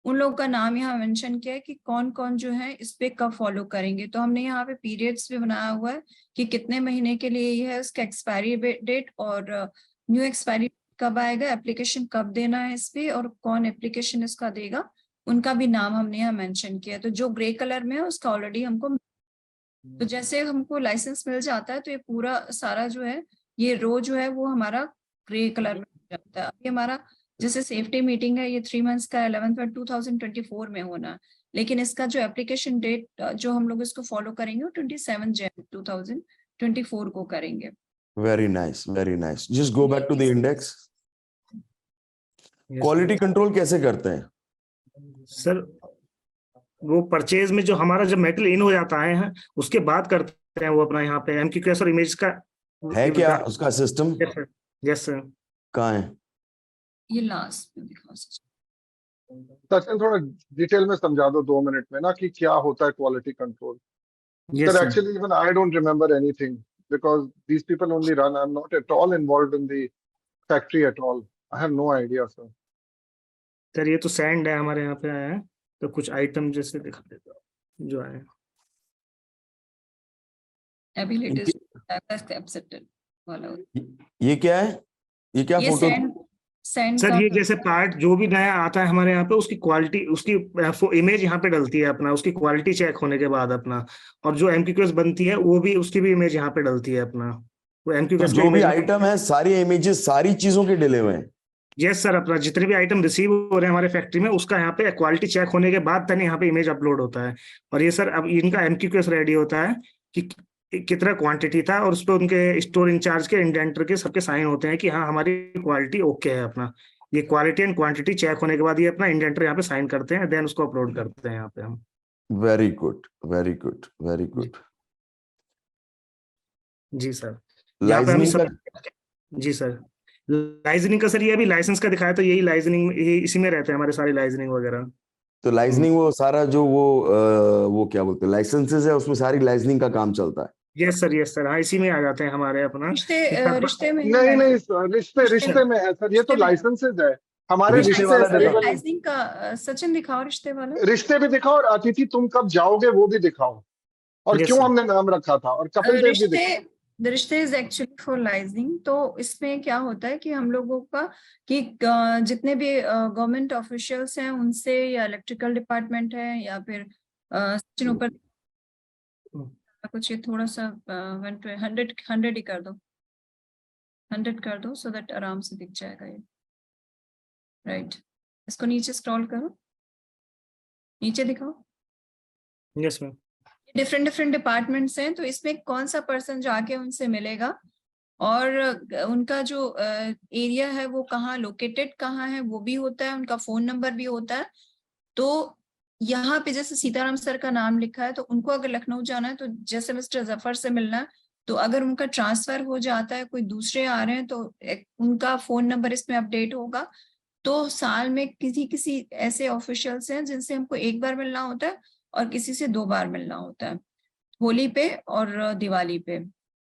उन लोगों का नाम यहाँ मेंशन किया है कि कौन कौन जो है इस पे कब फॉलो करेंगे। तो हमने यहाँ पे पीरियड्स भी बनाया हुआ है कि कितने महीने के लिए ये है, उसका एक्सपायरी डेट और न्यू एक्सपायरी कब आएगा, एप्लीकेशन कब देना है इस पे, और कौन एप्लीकेशन इसका देगा, उनका भी नाम हमने यहाँ मेंशन किया। तो जो ग्रे कलर में है उसका ऑलरेडी हमको, तो जैसे हमको लाइसेंस मिल जाता है तो ये पूरा सारा जो है, ये रो जो है वो हमारा ग्रे कलर में हो जाता है। अभी हमारा जैसे सेफ्टी मीटिंग है, ये 3 मंथ्स का 11th 2024 में होना है, लेकिन इसका जो एप्लीकेशन डेट जो हम लोग इसको फॉलो करेंगे वो 27 जनवरी 2024 को करेंगे। Very nice, very nice. Just go back to the index. Quality control कैसे करते हैं सर? वो परचेज में जो हमारा जब मेटेरियल इन हो जाता है उसके बाद करते हैं वो अपना यहाँ पे MQQS और इमेज का है क्या उसका सिस्टम? Yes sir. कहाँ है? ये लास्ट में दिखाओ। सचिन थोड़ा डिटेल में समझा दो 2 मिनट में ना कि क्या होता है quality control. Yes Sir, sir. actually, even I don't remember anything because these people only run. I'm not at all involved in the factory at all. I have no idea, sir. Sir ये तो sand है, हमारे यहाँ पे आया है, तो कुछ आइटम जैसे दिखा देता हूँ जो आए हैं। अभी लेटेस्ट एक्सेप्टेड वाला होता ये क्या है? ये क्या है। ये फोटो? सैंड सर का ये जैसे पार्ट जो भी नया आता है हमारे यहाँ पे, उसकी क्वालिटी, उसकी इमेज यहाँ पे डलती है अपना, उसकी क्वालिटी चेक होने के बाद अपना, और जो एमक्यूक्यूएस बनती है वो भी, उसकी भी इमेज यहाँ पे डलती है अपना, वो तो एमक्यूक्यूएस का जो भी इमेज। आइटम है सारी इमेजेस सारी चीजों के डिले हुए हैं। यस सर, अपना जितने भी आइटम रिसीव हो रहे हैं हमारे फैक्ट्री में, उसका यहाँ पे क्वालिटी चेक होने के बाद तक यहाँ पे इमेज अपलोड होता है। और ये सर अब इनका एमक्यूक्यूएस रेडी होता है कि कितना क्वांटिटी था, और उस पर उनके स्टोर इंचार्ज के, इंडेंटर के, सबके साइन होते हैं कि हाँ हमारी क्वालिटी ओके है अपना। ये क्वालिटी एंड क्वांटिटी चेक होने के बाद ये अपना इंडेंटर यहाँ पे साइन करते हैं, देन उसको अपलोड करते हैं यहाँ पे हम। Very good, very good, very good. जी सर, यहाँ पे हम लाइजनिंग सब। का? जी सर, लाइजनिंग का सर ये अभी लाइसेंस का दिखाया, तो यही लाइजनिंग, ये इसी में रहते हैं हमारे सारे लाइजनिंग वगैरह। तो लाइजनिंग वो सारा जो वो क्या बोलते हैं, लाइसेंसेस है, उसमें सारी लाइजनिंग का काम चलता है। यस सर, हाँ इसी में आ जाते हैं हमारे अपना। रिश्ते में नहीं नहीं सर, रिश्ते में है सर, ये तो रिश्ते में। लाइसेंसेज है हमारे रिश्ते रिश्ते वाला दिखा। लाइजनिंग का सचिन दिखाओ, रिश्ते वाला। रिश्ते भी दिखाओ, और अतिथि तुम कब जाओगे वो भी दिखाओ, और Yes, क्यों sir. हमने नाम रखा था, और कपिल देव भी दिखाओ। द रिश्ते इज एक्चुअली फॉर लाइजनिंग। तो इसमें क्या होता है कि हम लोगों का कि जितने भी गवर्नमेंट ऑफिशियल्स हैं उनसे, या इलेक्ट्रिकल डिपार्टमेंट है, या फिर सचिन ऊपर कुछ, ये थोड़ा सा 100 ही कर दो, 100 कर दो, सो दैट आराम से दिख जाएगा ये। राइट, इसको नीचे स्क्रॉल करो, नीचे दिखाओ। Yes ma'am. डिफरेंट डिपार्टमेंट्स हैं, तो इसमें कौन सा पर्सन जाके उनसे मिलेगा, और उनका जो एरिया है वो कहाँ लोकेटेड कहाँ है वो भी होता है, उनका फोन नंबर भी होता है। तो यहाँ पे जैसे सीताराम सर का नाम लिखा है, तो उनको अगर लखनऊ जाना है, तो जैसे मिस्टर जफर से मिलना है, तो अगर उनका ट्रांसफर हो जाता है, कोई दूसरे आ रहे हैं, तो उनका फोन नंबर इसमें अपडेट होगा। तो साल में किसी ऐसे ऑफिशियल्स हैं जिनसे हमको एक बार मिलना होता है, और किसी से 2 बार मिलना होता है, होली पे और दिवाली पे।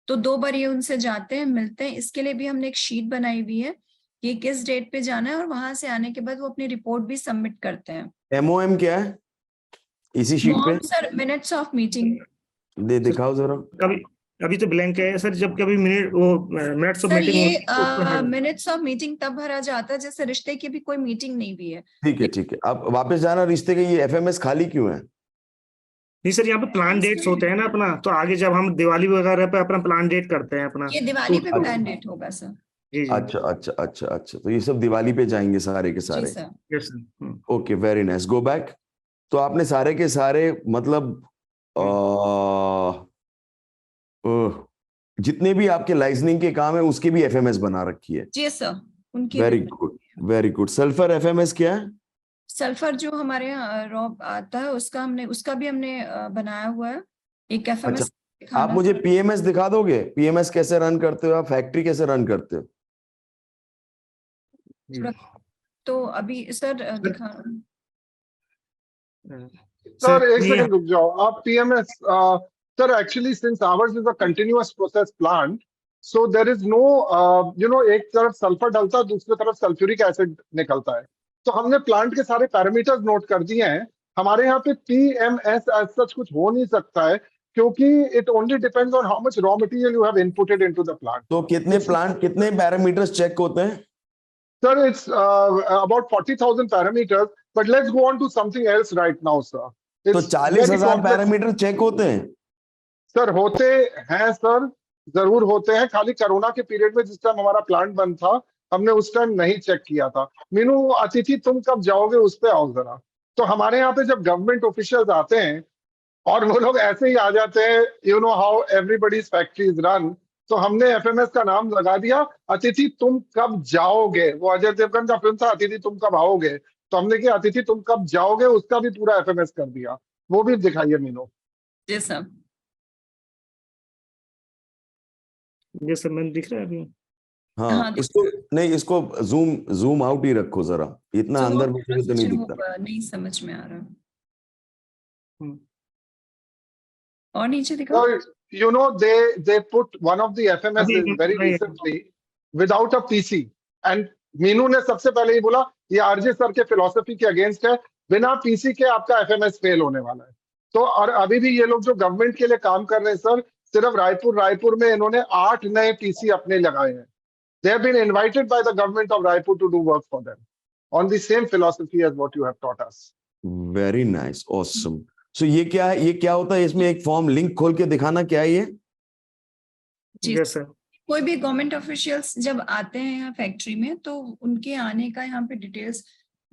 तो 2 बार ये उनसे जाते हैं, मिलते हैं। इसके लिए भी हमने एक शीट बनाई हुई है कि किस डेट पे जाना है, और वहां से आने के बाद वो अपनी रिपोर्ट भी सबमिट करते हैं। MOM क्या है इसी शीट पे? Sir minutes of meeting. दिखाओ जरा। अभी तो ब्लैंक है सर, जब कभी मिनट्स ऑफ सर मीटिंग ये मिनट्स ऑफ मीटिंग तब भरा जाता है जैसे रिश्ते की भी कोई मीटिंग नहीं हुई है। ठीक है, आप वापस जाना रिश्ते के। ये FMS खाली क्यों है? नहीं सर, यहाँ पे प्लान डेट्स होते हैं ना अपना, तो आगे जब हम दिवाली वगैरह पे अपना प्लान डेट करते हैं अपना। ये दिवाली पे तो- प्लान डेट होगा सर। जी जी। अच्छा, तो ये सब दिवाली पे जाएंगे सारे के जी सारे। Sir. Yes sir. Okay, very nice, go back. तो आपने सारे के सारे मतलब जितने भी आपके लाइजनिंग के काम है उसकी भी FMS बना रखी है। जी सर, उनकी very good, very good. Sulphur FMS क्या है? सल्फर जो हमारे यहाँ रॉब आता है, उसका भी हमने बनाया हुआ है एक FMS। अच्छा, आप मुझे PMS दिखा दोगे? PMS कैसे रन करते हो आप, फैक्ट्री कैसे रन करते हो? तो अभी सर दिखा। सर एक सेकंड रुक जाओ आप। PMS sir, actually since ours is a continuous process plant, so there is no एक तरफ सल्फर डलता है, दूसरी तरफ सल्फ्यूरिक एसिड निकलता है। तो हमने प्लांट के सारे पैरामीटर्स नोट कर दिए हैं। हमारे यहाँ पे PMS एज सच कुछ हो नहीं सकता है, क्योंकि it only depends on how much raw material you have inputted into the plant. तो कितने पैरामीटर्स चेक होते हैं? Sir, it's about 40,000 parameters, but let's go on to something else right now, sir. तो It's 40,000 very complex. Parameter check होते हैं? Sir होते हैं sir, जरूर होते हैं। खाली कोरोना के पीरियड में जिस टाइम हमारा प्लांट बंद था, हमने उस टाइम नहीं चेक किया था। मीनू, अतिथि तुम कब जाओगे उस पे आओ जरा। तो हमारे यहाँ पे जब गवर्नमेंट ऑफिशियल्स आते हैं और वो लोग ऐसे ही आ जाते हैं, you know how everybody's factories run, तो हमने FMS का नाम लगा दिया, अतिथि तुम कब जाओगे। वो अजय देवगन का फिल्म था अतिथि तुम कब आओगे, तो हमने किया अतिथि तुम कब जाओगे, उसका भी पूरा FMS कर दिया। वो भी दिखाइए मीनू। जी सर। जी सर, मैंने दिख रहा है अभी। हाँ, इसको जूम आउट ही रखो जरा, इतना अंदर बैठे तो नहीं दिखता। नहीं समझ में आ रहा। और नीचे दिखाओ। You know, they put one of the FMS very recently without a PC, and Meenu ने सबसे पहले ही बोला ये आरजे सर के फिलोसफी के अगेंस्ट है। बिना पीसी के आपका एफएमएस फेल होने वाला है। तो और अभी भी ये लोग जो गवर्नमेंट के लिए काम कर रहे हैं सर, सिर्फ रायपुर में इन्होंने 8 नए पीसी अपने लगाए हैं। They have been invited by the government of Raipur to do work for them on the same philosophy as what you have taught us. Very nice, awesome. So ये क्या है, ये क्या होता है? इसमें एक फॉर्म लिंक खोल के दिखाना, क्या है ये? जी यस सर। कोई भी गवर्नमेंट ऑफिशियल्स जब आते हैं यहाँ फैक्ट्री में, तो उनके आने का यहाँ पे डिटेल्स,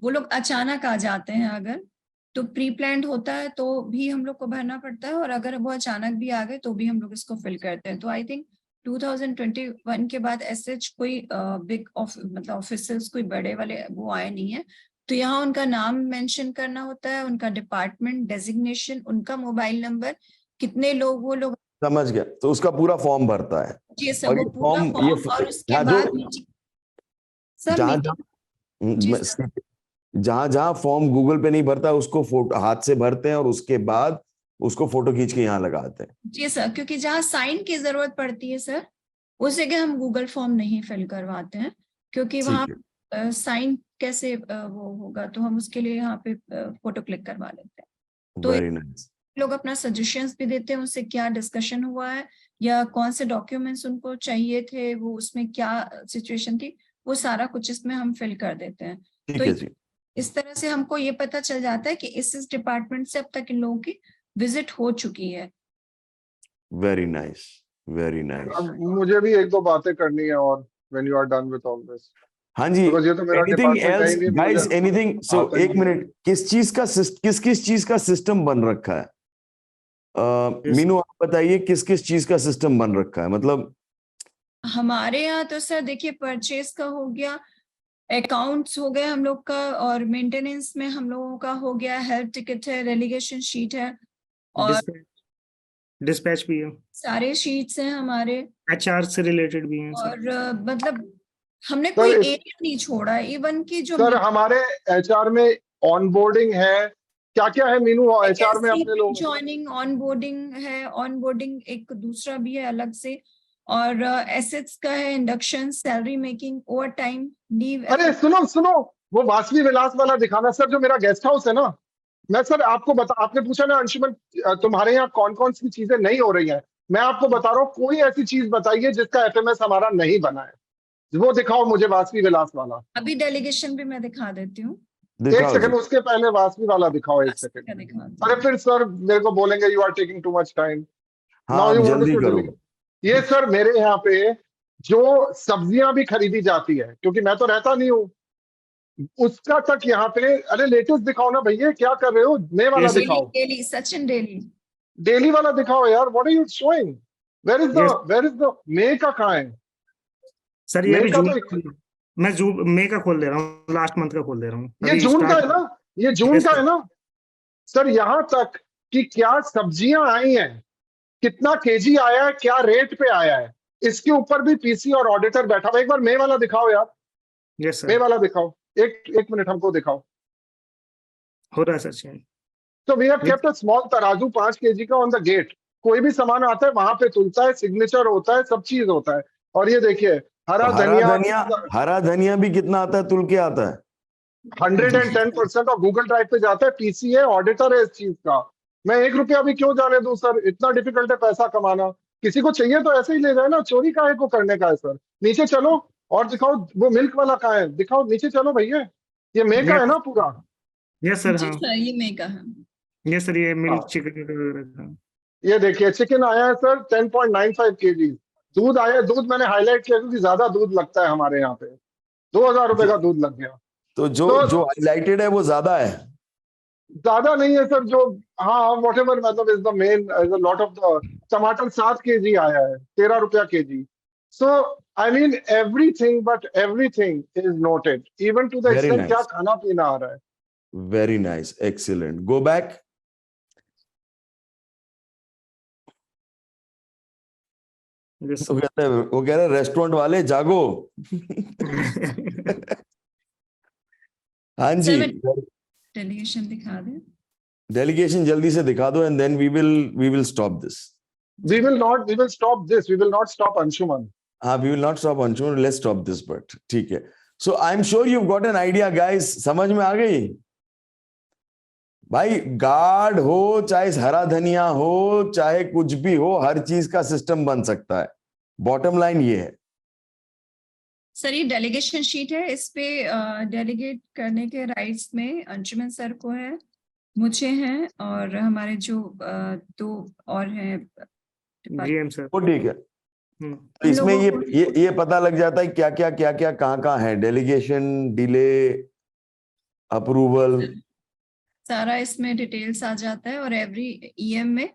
वो लोग अचानक आ जाते हैं अगर, तो प्री प्लान्ड होता है तो भी हम लोग को भरना पड़ता है, और अगर वो अचानक भी आ गए तो भी हम लोग इसको फिल करते हैं। तो आई थिंक 2021 के बाद ऐसे कोई बिग मतलब ऑफिसर्स कोई बड़े वाले वो आए नहीं है। तो यहाँ उनका नाम मेंशन करना होता है, उनका डिपार्टमेंट डेजिग्नेशन, उनका मोबाइल नंबर, कितने लोग वो लोग। समझ गया। तो उसका पूरा फॉर्म भरता है। जी सर, और वो ये पूरा फॉर्म, ये फॉर्म, और उसके यहाँ बाद जो सर जहाँ जी सर। जहाँ फॉर्म गूगल पे नहीं भरता, उसको फोटो हाथ से भरते हैं और उसके बाद उसको फोटो खींच के यहाँ लगाते हैं। जी सर, क्योंकि जहाँ साइन की जरूरत पड़ती है सर, उस जगह हम गूगल फॉर्म नहीं फिल करवाते हैं, क्योंकि वहाँ साइन कैसे वो होगा, तो हम उसके लिए यहाँ पे फोटो क्लिक करवा लेते हैं। तो वेरी नाइस। लोग अपना सजेशंस भी देते हैं, उससे क्या डिस्कशन हुआ है या कौन से डॉक्यूमेंट्स उनको चाहिए थे, वो उसमें क्या सिचुएशन थी, वो सारा कुछ इसमें हम फिल कर देते हैं। ठीक तो है जी। इस तरह से हमको ये पता चल जाता है कि इस डिपार्टमेंट से अब तक इन लोगों की विजिट हो चुकी है। Very nice, very nice. अब मुझे भी एक दो बातें करनी है, और when you are done with all this, हाँ जी, बिकॉज़ ये तो मेरा एनीथिंग डिपार्टमेंट एल्स है ही नहीं, गाइस, मुझे एनीथिंग? सो आता ही एक नहीं। मिनट, किस किस चीज का सिस्टम बन रखा है? मीनू आप बताइए, किस किस चीज का सिस्टम बन रखा है? मतलब हमारे यहाँ तो सर देखिए, परचेज का हो गया, अकाउंट्स हो गए हम लोग का, और मेंटेनेंस में हम लोगों का हो गया, हेल्थ टिकट है, रेलिगेशन शीट है, और डिस्पैच भी है, सारे शीट्स हैं हमारे, एचआर से रिलेटेड भी हैं सर। और मतलब हमने सर, कोई एरिया नहीं छोड़ा, इवन की जो सर हमारे एचआर में ऑनबोर्डिंग है, क्या क्या है मीनू एचआर में अपने लोग? ज्वाइनिंग, ऑनबोर्डिंग है, ऑनबोर्डिंग एक दूसरा भी है अलग से, और एसेट्स का है, induction, salary making, over time, leave. अरे सुनो सुनो, वो वासवी विलास वाला दिखाना सर, जो मेरा गेस्ट हाउस है ना। मैं सर आपको आपने पूछा ना अंशुमन, तुम्हारे यहाँ कौन कौन सी चीजें नहीं हो रही हैं। मैं आपको बता रहा हूँ, कोई ऐसी चीज बताइए जिसका एफएमएस हमारा नहीं बना है, वो दिखाओ मुझे, वासवी विलास वाला। अभी डेलीगेशन भी मैं दिखा देती हूँ, एक दिखाओ सेकंड, जी। उसके पहले वासवी वाला दिखाओ, एक क्या सेकंड। दिखाती अरे हूँ। फिर सर मेरे को बोलेंगे you are taking too much time. हाँ, नाउ आप यू वांट जल्दी टू करो। ये सर मेरे यहाँ पे जो सब्जियां भी खरीदी जाती है, क्योंकि मैं तो रहता नहीं हूँ, उसका तक यहाँ पे। अरे लेटेस्ट दिखाओ ना भैया, क्या कर रहे हो? नए वाला दिखाओ, डेली सचिन, डेली डेली वाला दिखाओ यार। What are you showing? Where is the May का? कहाँ है सर? ये मे अभी का? जून, तो मैं जून मई का खोल दे रहा हूँ, लास्ट मंथ का खोल दे रहा हूँ। ये अभी जून का स्टार्ट। है ना, ये जून का है ना सर। यहाँ तक कि क्या सब्जियां आई हैं, कितना केजी आया है, क्या रेट पे आया है, इसके ऊपर भी पीसी और ऑडिटर बैठा हुआ। एक बार मे वाला दिखाओ यार, यस मे सर, वाला दिखाओ। एक मिनट हमको दिखाओ। हो रहा है सर चेंज। तो we have kept a small तराजू 5 केजी का ऑन द गेट। कोई भी सामान आता है वहां पे तुलता है, सिग्नेचर होता है, सब चीज होता है। और ये देखिए हरा हरा धनिया भी कितना आता है? तुल के आता है। 110% और गूगल ड्राइव पे जाता है। पीसी है, ऑडिटर है इस चीज का। मैं 1 रुपया भी क्यों जाने दूं सर? इतना डिफिकल्ट है पैसा कमाना। किसी को चाहिए तो ऐसे ही ले जाए ना, चोरी काहे को करने का है सर? नीचे चलो और दिखाओ, वो मिल्क वाला कहाँ है, दिखाओ नीचे चलो भैया। ये मे का है ना पूरा? यस सर, जी हाँ सर, ये मई का है। यस सर, ये मिल्क हाँ। चिकन वगैरह का। ये देखिए चिकन आया है सर 10.95 केजी। दूध आया है, दूध मैंने हाईलाइट किया क्योंकि ज्यादा दूध लगता है हमारे यहाँ पे। 2000 रुपए का दूध लग गया। तो जो हाईलाइटेड है वो ज्यादा है। ज्यादा नहीं है सर, जो हाँ वॉट एवर, मतलब is the main, is a lot of the. टमाटर 7 केजी आया है, 13 रुपया KG. So I mean everything, but everything is noted, even to the Very extent nice. क्या खाना पीना आ रहा है। Very nice, excellent. Go back. Yes वो कह रहे रेस्टोरेंट वाले जागो। हाँ जी, डेलीगेशन दिखा दे। डेलीगेशन जल्दी से दिखा दो, and then we will stop this. We will stop this, we will not stop Anshuman. हाँ, we will not stop Anshuman, let's stop this, but ठीक है। So I'm sure you've got an idea, guys. समझ में आ गई? भाई guard हो, चाहे हरा धनिया हो, चाहे कुछ भी हो, हर चीज का सिस्टम बन सकता है. बॉटम लाइन ये है. सर ये डेलीगेशन शीट है, इस पे डेलीगेट करने के राइट्स में अंशुमन सर को है, मुझे हैं, और हमारे जो दो और हैं जीएम सर। वो ठीक है. हम्म, तो इसमें लोगों को- ये पता लग जाता है क्या कहाँ है. Delegation, delay, approval. सारा इसमें डिटेल्स आ जाता है, और एवरी ईएम में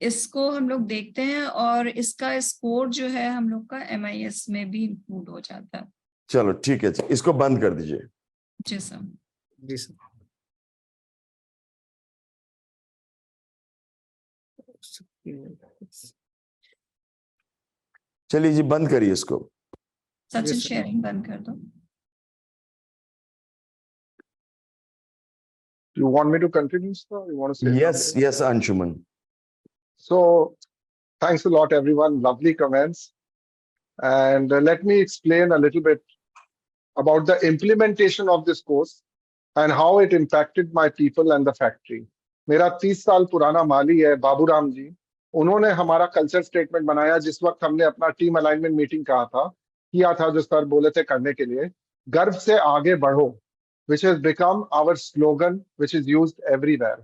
इसको हम लोग देखते हैं, और इसका स्कोर जो है हम लोग का एमआईएस में भी इंक्लूड हो जाता है। चलो ठीक है, इसको बंद कर दीजिए. जी सर। जी सर। चलिए जी, बंद करिए इसको. सचिन sir. शेयरिंग बंद कर दो। You want me to continue, sir? You want to say Yes, something? yes, Anshuman. So, thanks a lot, everyone. Lovely comments. And let me explain a little bit about the implementation of this course and how it impacted my people and the factory. मेरा 30 साल पुराना माली है बाबूराम जी, उन्होंने हमारा culture statement बनाया जिस वक्त हमने अपना टीम अलाइनमेंट मीटिंग किया था जो सर बोले थे करने के लिए, गर्व से आगे बढ़ो, which has become our slogan, which is used everywhere.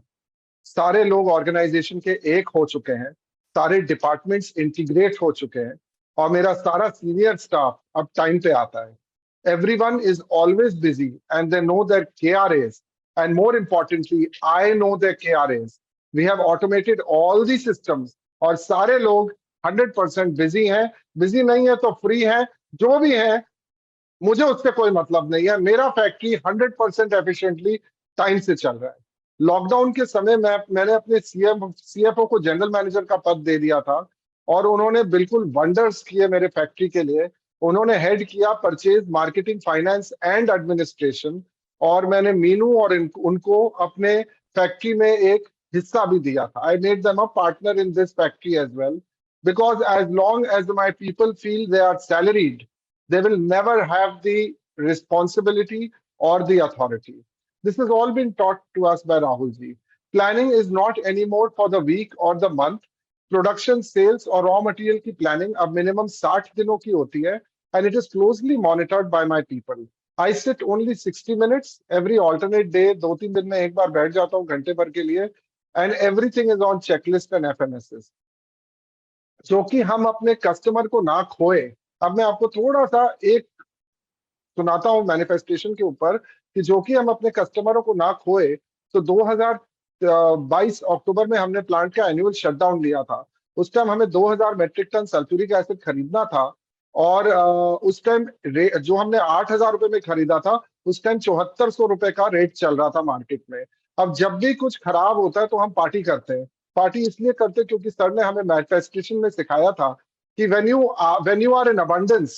सारे लोग ऑर्गेनाइजेशन के एक हो चुके हैं, सारे डिपार्टमेंट्स इंटीग्रेट हो चुके हैं, और मेरा सारा सीनियर स्टाफ अब टाइम पे आता है. Everyone is always busy and they know their KRAs, and more importantly, I know their KRAs. We have automated all the systems और सारे लोग 100% busy हैं. busy नहीं है तो free है, जो भी है मुझे उससे कोई मतलब नहीं है. मेरा फैक्ट्री 100% एफिशिएंटली टाइम से चल रहा है. लॉकडाउन के समय मैंने अपने सीएफओ को जनरल मैनेजर का पद दे दिया था, और उन्होंने बिल्कुल वंडर्स किए मेरे फैक्ट्री के लिए. उन्होंने हेड किया purchase, marketing, finance and administration, और मैंने मीनू और उनको अपने फैक्ट्री में एक हिस्सा भी दिया था. I made them a partner in this factory as well, because as long as my people feel they are salaried, they will never have the responsibility or the authority. This has all been taught to us by Rahul ji. Planning is not anymore for the week or the month. Production, sales और raw material की planning अब minimum 60 दिनों की होती है, and it is closely monitored by my people. I sit only 60 minutes every alternate day. 2-3 दिन में एक बार बैठ जाता हूँ घंटे भर के लिए, and everything is on checklist and FMSs. जो कि हम अपने कस्टमर को ना खोए. अब मैं आपको थोड़ा सा एक सुनाता हूं मैनिफेस्टेशन के ऊपर कि जो कि हम अपने कस्टमरों को ना खोए. तो 2022 अक्टूबर में हमने प्लांट का एनुअल शटडाउन लिया था. उस टाइम हमें 2000 मेट्रिक टन सल्फ्यूरिक एसिड खरीदना था, और उस टाइम जो हमने 8000 रुपए में खरीदा था, उस टाइम 7400 रुपए का रेट चल रहा था मार्केट में. अब जब भी कुछ खराब होता है तो हम पार्टी करते हैं. पार्टी इसलिए करते हैं क्योंकि सर ने हमें मैनिफेस्टेशन में सिखाया था कि when you are in abundance,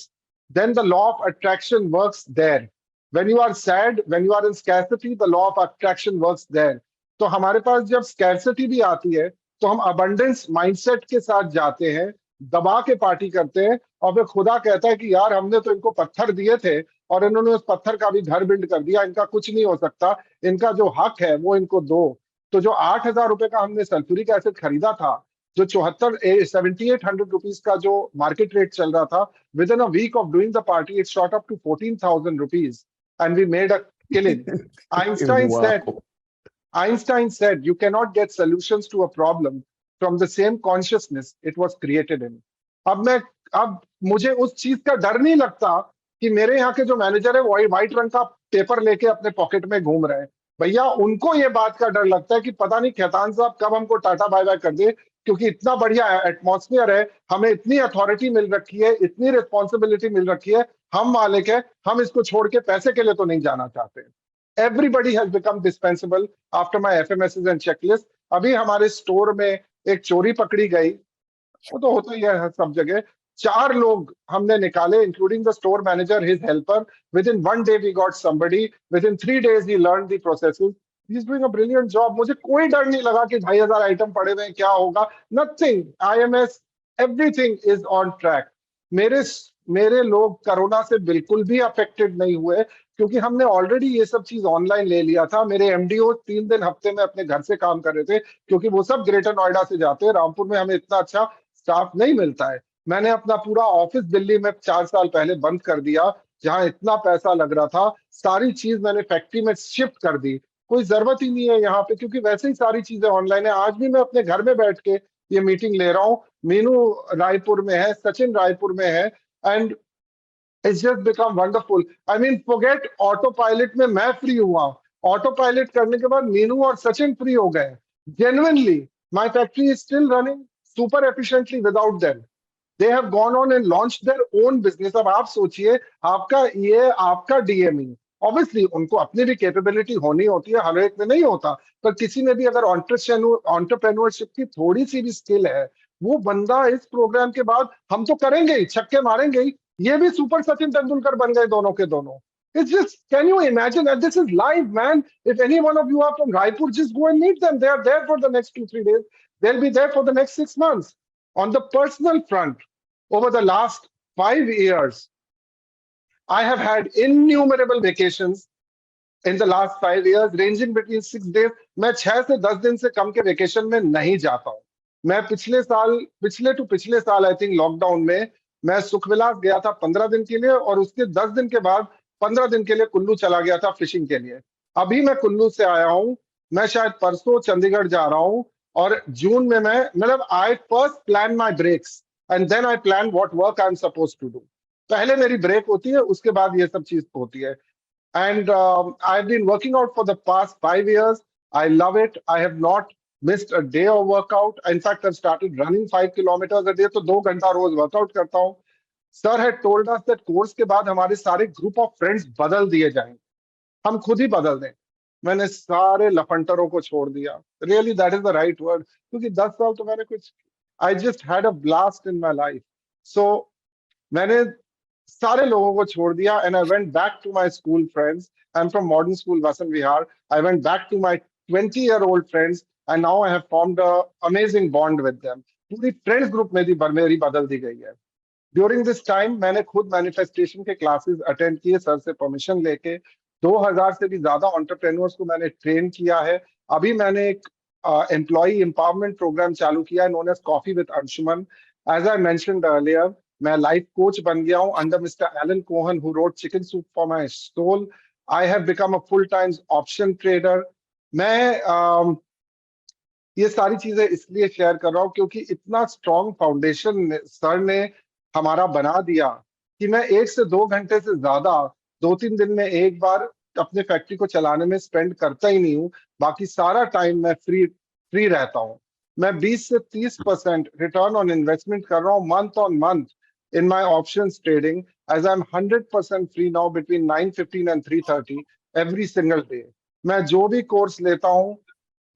then the law of attraction works there. When you are sad, when you are in scarcity, the law of attraction works there. तो हमारे पास जब scarcity भी आती है तो हम abundance mindset के साथ जाते हैं, दबा के पार्टी करते हैं, और फिर खुदा कहता है कि यार हमने तो इनको पत्थर दिए थे और इन्होंने उस पत्थर का भी घर बिल्ड कर दिया, इनका कुछ नहीं हो सकता, इनका जो हक है वो इनको दो. तो जो 8000 रुपए का हमने सल्फ्यूरिक एसिड खरीदा था, जो 7800 रुपीज का जो मार्केट रेट चल रहा था, within a week of doing the party it shot up to 14,000 rupees, and we made a killing. Einstein said you cannot get solutions to a problem from the same consciousness it was created in. अब मुझे उस चीज का डर नहीं लगता कि मेरे यहाँ के जो मैनेजर है वो व्हाइट रंग का पेपर लेके अपने पॉकेट में घूम रहे हैं. भैया उनको ये बात का डर लगता है कि पता नहीं खेतान साहब कब हमको टाटा बाय बाय कर दे, क्योंकि इतना बढ़िया एटमॉस्फेयर है, हमें इतनी अथॉरिटी मिल रखी है, इतनी रिस्पॉन्सिबिलिटी मिल रखी है, हम मालिक है, हम इसको छोड़ के पैसे के लिए तो नहीं जाना चाहते. Everybody has become dispensable after my FMSs and checklist. अभी हमारे स्टोर में एक चोरी पकड़ी गई, वो तो होता ही है सब जगह. 4 लोग हमने निकाले, including the store manager, his helper. Within 1 day we got somebody. Within 3 days he learned the processes. He is doing a brilliant job. मुझे कोई डर नहीं लगा कि 2500 आइटम पड़े हुए क्या होगा. Nothing. IMS, everything is on track. मेरे मेरे लोग कोरोना से बिल्कुल भी अफेक्टेड नहीं हुए, क्योंकि हमने ऑलरेडी ये सब चीज ऑनलाइन ले लिया था। मेरे एमडीओ 3 दिन हफ्ते में अपने घर से काम कर रहे थे, क्योंकि वो सब ग्रेटर नोएडा से जाते हैं। रामपुर में हमें इतना अच्छा स्टाफ नहीं मिलता है। मैंने अपना पूरा ऑफिस दिल्ली में 4 साल पहले बंद कर दिया, जहां इतना पैसा लग रहा था। सारी चीज मैंने फैक्ट्री में शिफ्ट कर दी। कोई जरूरत ही नहीं है यहाँ पे, क्योंकि वैसे ही सारी चीजें ऑनलाइन है। आज भी मैं अपने घर में बैठ के ये मीटिंग ले रहा हूँ। मीनू रायपुर में है, सचिन रायपुर में है, and it's just become wonderful. I mean forget auto pilot में मैं फ्री हुआ, ऑटो पायलट करने के बाद मीनू और सचिन फ्री हो गए। Genuinely my factory is still running super efficiently without them. They have gone on and launch their own business. अब आप सोचिए, आपका डीएमई, ऑब्वियसली उनको अपनी भी कैपेबिलिटी होनी होती है, हर एक में नहीं होता, पर किसी में भी अगर एंटरप्रेन्योरशिप की थोड़ी सी भी स्किल है, वो बंदा इस प्रोग्राम के बाद, हम तो करेंगे ही, छक्के मारेंगे ही, ये भी सुपर सचिन तेंदुलकर बन गए दोनों के दोनों। It's just, can you imagine that this is live, man? If any one of you are from Raipur, just go and meet them. They are there for the next 2-3 days. They'll be there for the next 6 months. On the personal front, over the last 5 years, I have had innumerable vacations in the last 5 years, ranging between 6 days. मैं 6 से 10 दिन से कम के vacation में नहीं जाता हूँ। मैं पिछले साल आई थिंक लॉकडाउन में मैं सुखविलास गया था 15 दिन के लिए, और उसके 10 दिन के बाद 15 दिन के लिए कुल्लू चला गया था फिशिंग के लिए। अभी मैं कुल्लू से आया हूँ, मैं शायद परसों चंडीगढ़ जा रहा हूँ, और जून में मैं, मतलब I first plan my breaks and then I plan what work I am suppose to do. पहले मेरी ब्रेक होती है, उसके बाद ये सब चीज होती है। And I've been working out for the past 5 years. I love it. I have not missed a day of workout. In fact, I've started running 5 kilometers a day. तो 2 घंटा रोज वर्कआउट करता हूँ। Sir had told us that course के बाद हमारे सारे group of friends बदल दिए जाएंगे, हम खुद ही बदल दें। मैंने सारे लफंटरों को छोड़ दिया। Really, that is the right word. क्योंकि 10 साल तो मैंने कुछ, I just had a blast in my life. So मैंने सारे लोगों को छोड़ दिया, and I went back to my school friends. I am from Modern School Vasant Vihar. I went back to my 20-year-old friends, and now I have formed a amazing bond with them. पूरी friends group में भी मेरी बदल दी गई है। During this time मैंने खुद manifestation के क्लासेस अटेंड किए, सर से परमिशन लेके। 2000 से भी ज्यादा एंटरप्रेन्योर्स को मैंने ट्रेन किया है। अभी मैंने एक एम्प्लॉई एम्पावरमेंट प्रोग्राम चालू किया है, known as coffee with Anshuman. As I mentioned earlier, मैं लाइफ कोच बन गया हूं under mister Alan Cohen, who wrote chicken soup for my soul. I have become a full time option trader. मैं ये सारी चीजें इसलिए शेयर कर रहा हूं क्योंकि इतना स्ट्रॉन्ग फाउंडेशन सर ने हमारा बना दिया कि मैं 1 से 2 घंटे से ज्यादा 2-3 दिन में एक बार अपने फैक्ट्री को चलाने में स्पेंड करता ही नहीं हूँ। बाकी सारा टाइम मैं फ्री रहता हूँ। मैं 20 से 30% रिटर्न ऑन इन्वेस्टमेंट कर रहा हूँ month on month in my options trading, as I'm 100% free now between 9:15 and 3:30 every single day. मैं जो भी कोर्स लेता हूँ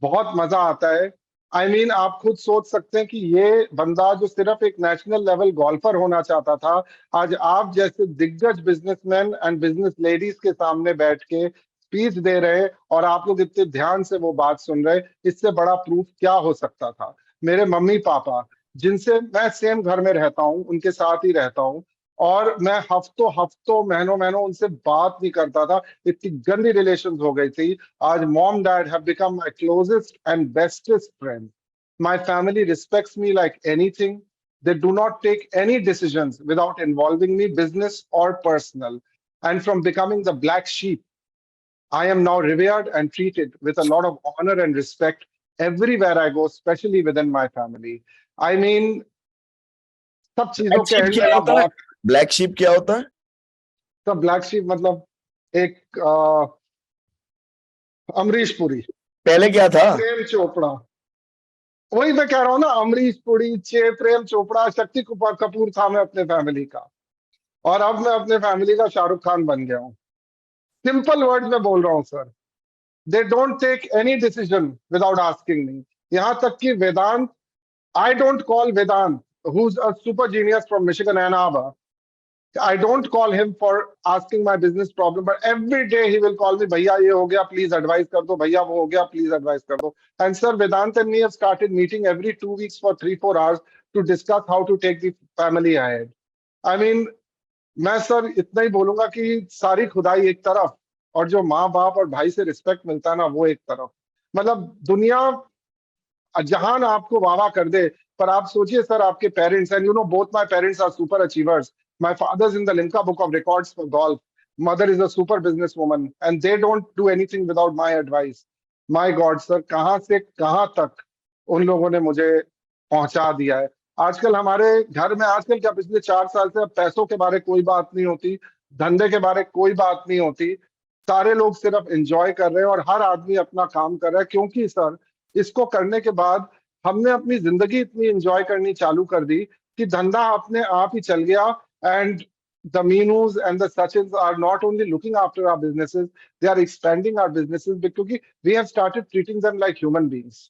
बहुत मजा आता है। आई मीन आप खुद सोच सकते हैं कि ये बंदा जो सिर्फ एक नेशनल लेवल गोल्फर होना चाहता था, आज आप जैसे दिग्गज बिजनेसमैन एंड बिजनेस लेडीज के सामने बैठ के स्पीच दे रहे, और आप लोग इतने ध्यान से वो बात सुन रहे। इससे बड़ा प्रूफ क्या हो सकता था। मेरे मम्मी पापा, जिनसे मैं सेम घर में रहता हूँ, उनके साथ ही रहता हूँ, और मैं हफ्तों महीनों उनसे बात नहीं करता था, इतनी गंदी रिलेशंस हो गई थी। आज mom dad have become my closest and bestest friends. My family respects me like anything. They do not take any decisions without involving me, business or personal. And from becoming the black sheep, I am now revered and treated with a lot of honor and respect everywhere I go, especially within my family. I mean, सब चीजों के Black sheep क्या होता है? Black sheep क्या होता है? तो ब्लैक शीप मतलब एक अमरीश पुरी, पहले क्या था? प्रेम चोपड़ा। वही मैं कह रहा हूँ ना, अमरीश पुरी, प्रेम चोपड़ा, शक्ति कपूर था मैं अपने फैमिली का, और अब मैं अपने फैमिली का शाहरुख खान बन गया हूँ। सिंपल वर्ड में बोल रहा हूँ सर। They don't take any decision without asking me. यहाँ तक कि वेदांत, I don't call Vedant, who's a super genius from Michigan, Ann Arbor. I don't call him for asking my business problem, but every day he will call me, भैया ये हो गया, please advise कर दो, भैया वो हो गया, please advise कर दो. And sir, Vedant and me have started meeting every 2 weeks for 3-4 hours to discuss how to take the family ahead. I mean, मैं सर इतना ही बोलूंगा कि सारी खुदाई एक तरफ और जो माँ बाप और भाई से रिस्पेक्ट मिलता है ना वो एक तरफ। मतलब दुनिया जहान आपको वाह वाह कर दे, पर आप सोचिए सर आपके parents, and you know both my parents are super achievers. My father is in the Limca Book of Records for golf, mother is a super business woman and they don't do anything without my advice. My God sir, कहाँ से कहाँ तक उन लोगों ने मुझे पहुंचा दिया है। आजकल हमारे घर में, आजकल क्या पिछले 4 साल से अब पैसों के बारे कोई बात नहीं होती, धंधे के बारे कोई बात नहीं होती। सारे लोग सिर्फ एंजॉय कर रहे हैं और हर आदमी अपना काम कर रहा है, क्योंकि सर इसको करने के बाद हमने अपनी जिंदगी इतनी एंजॉय करनी चालू कर दी कि धंधा अपने आप ही चल गया। And the Meenus and the Sachins are not only looking after our businesses, they are expanding our businesses because we have started treating them like human beings.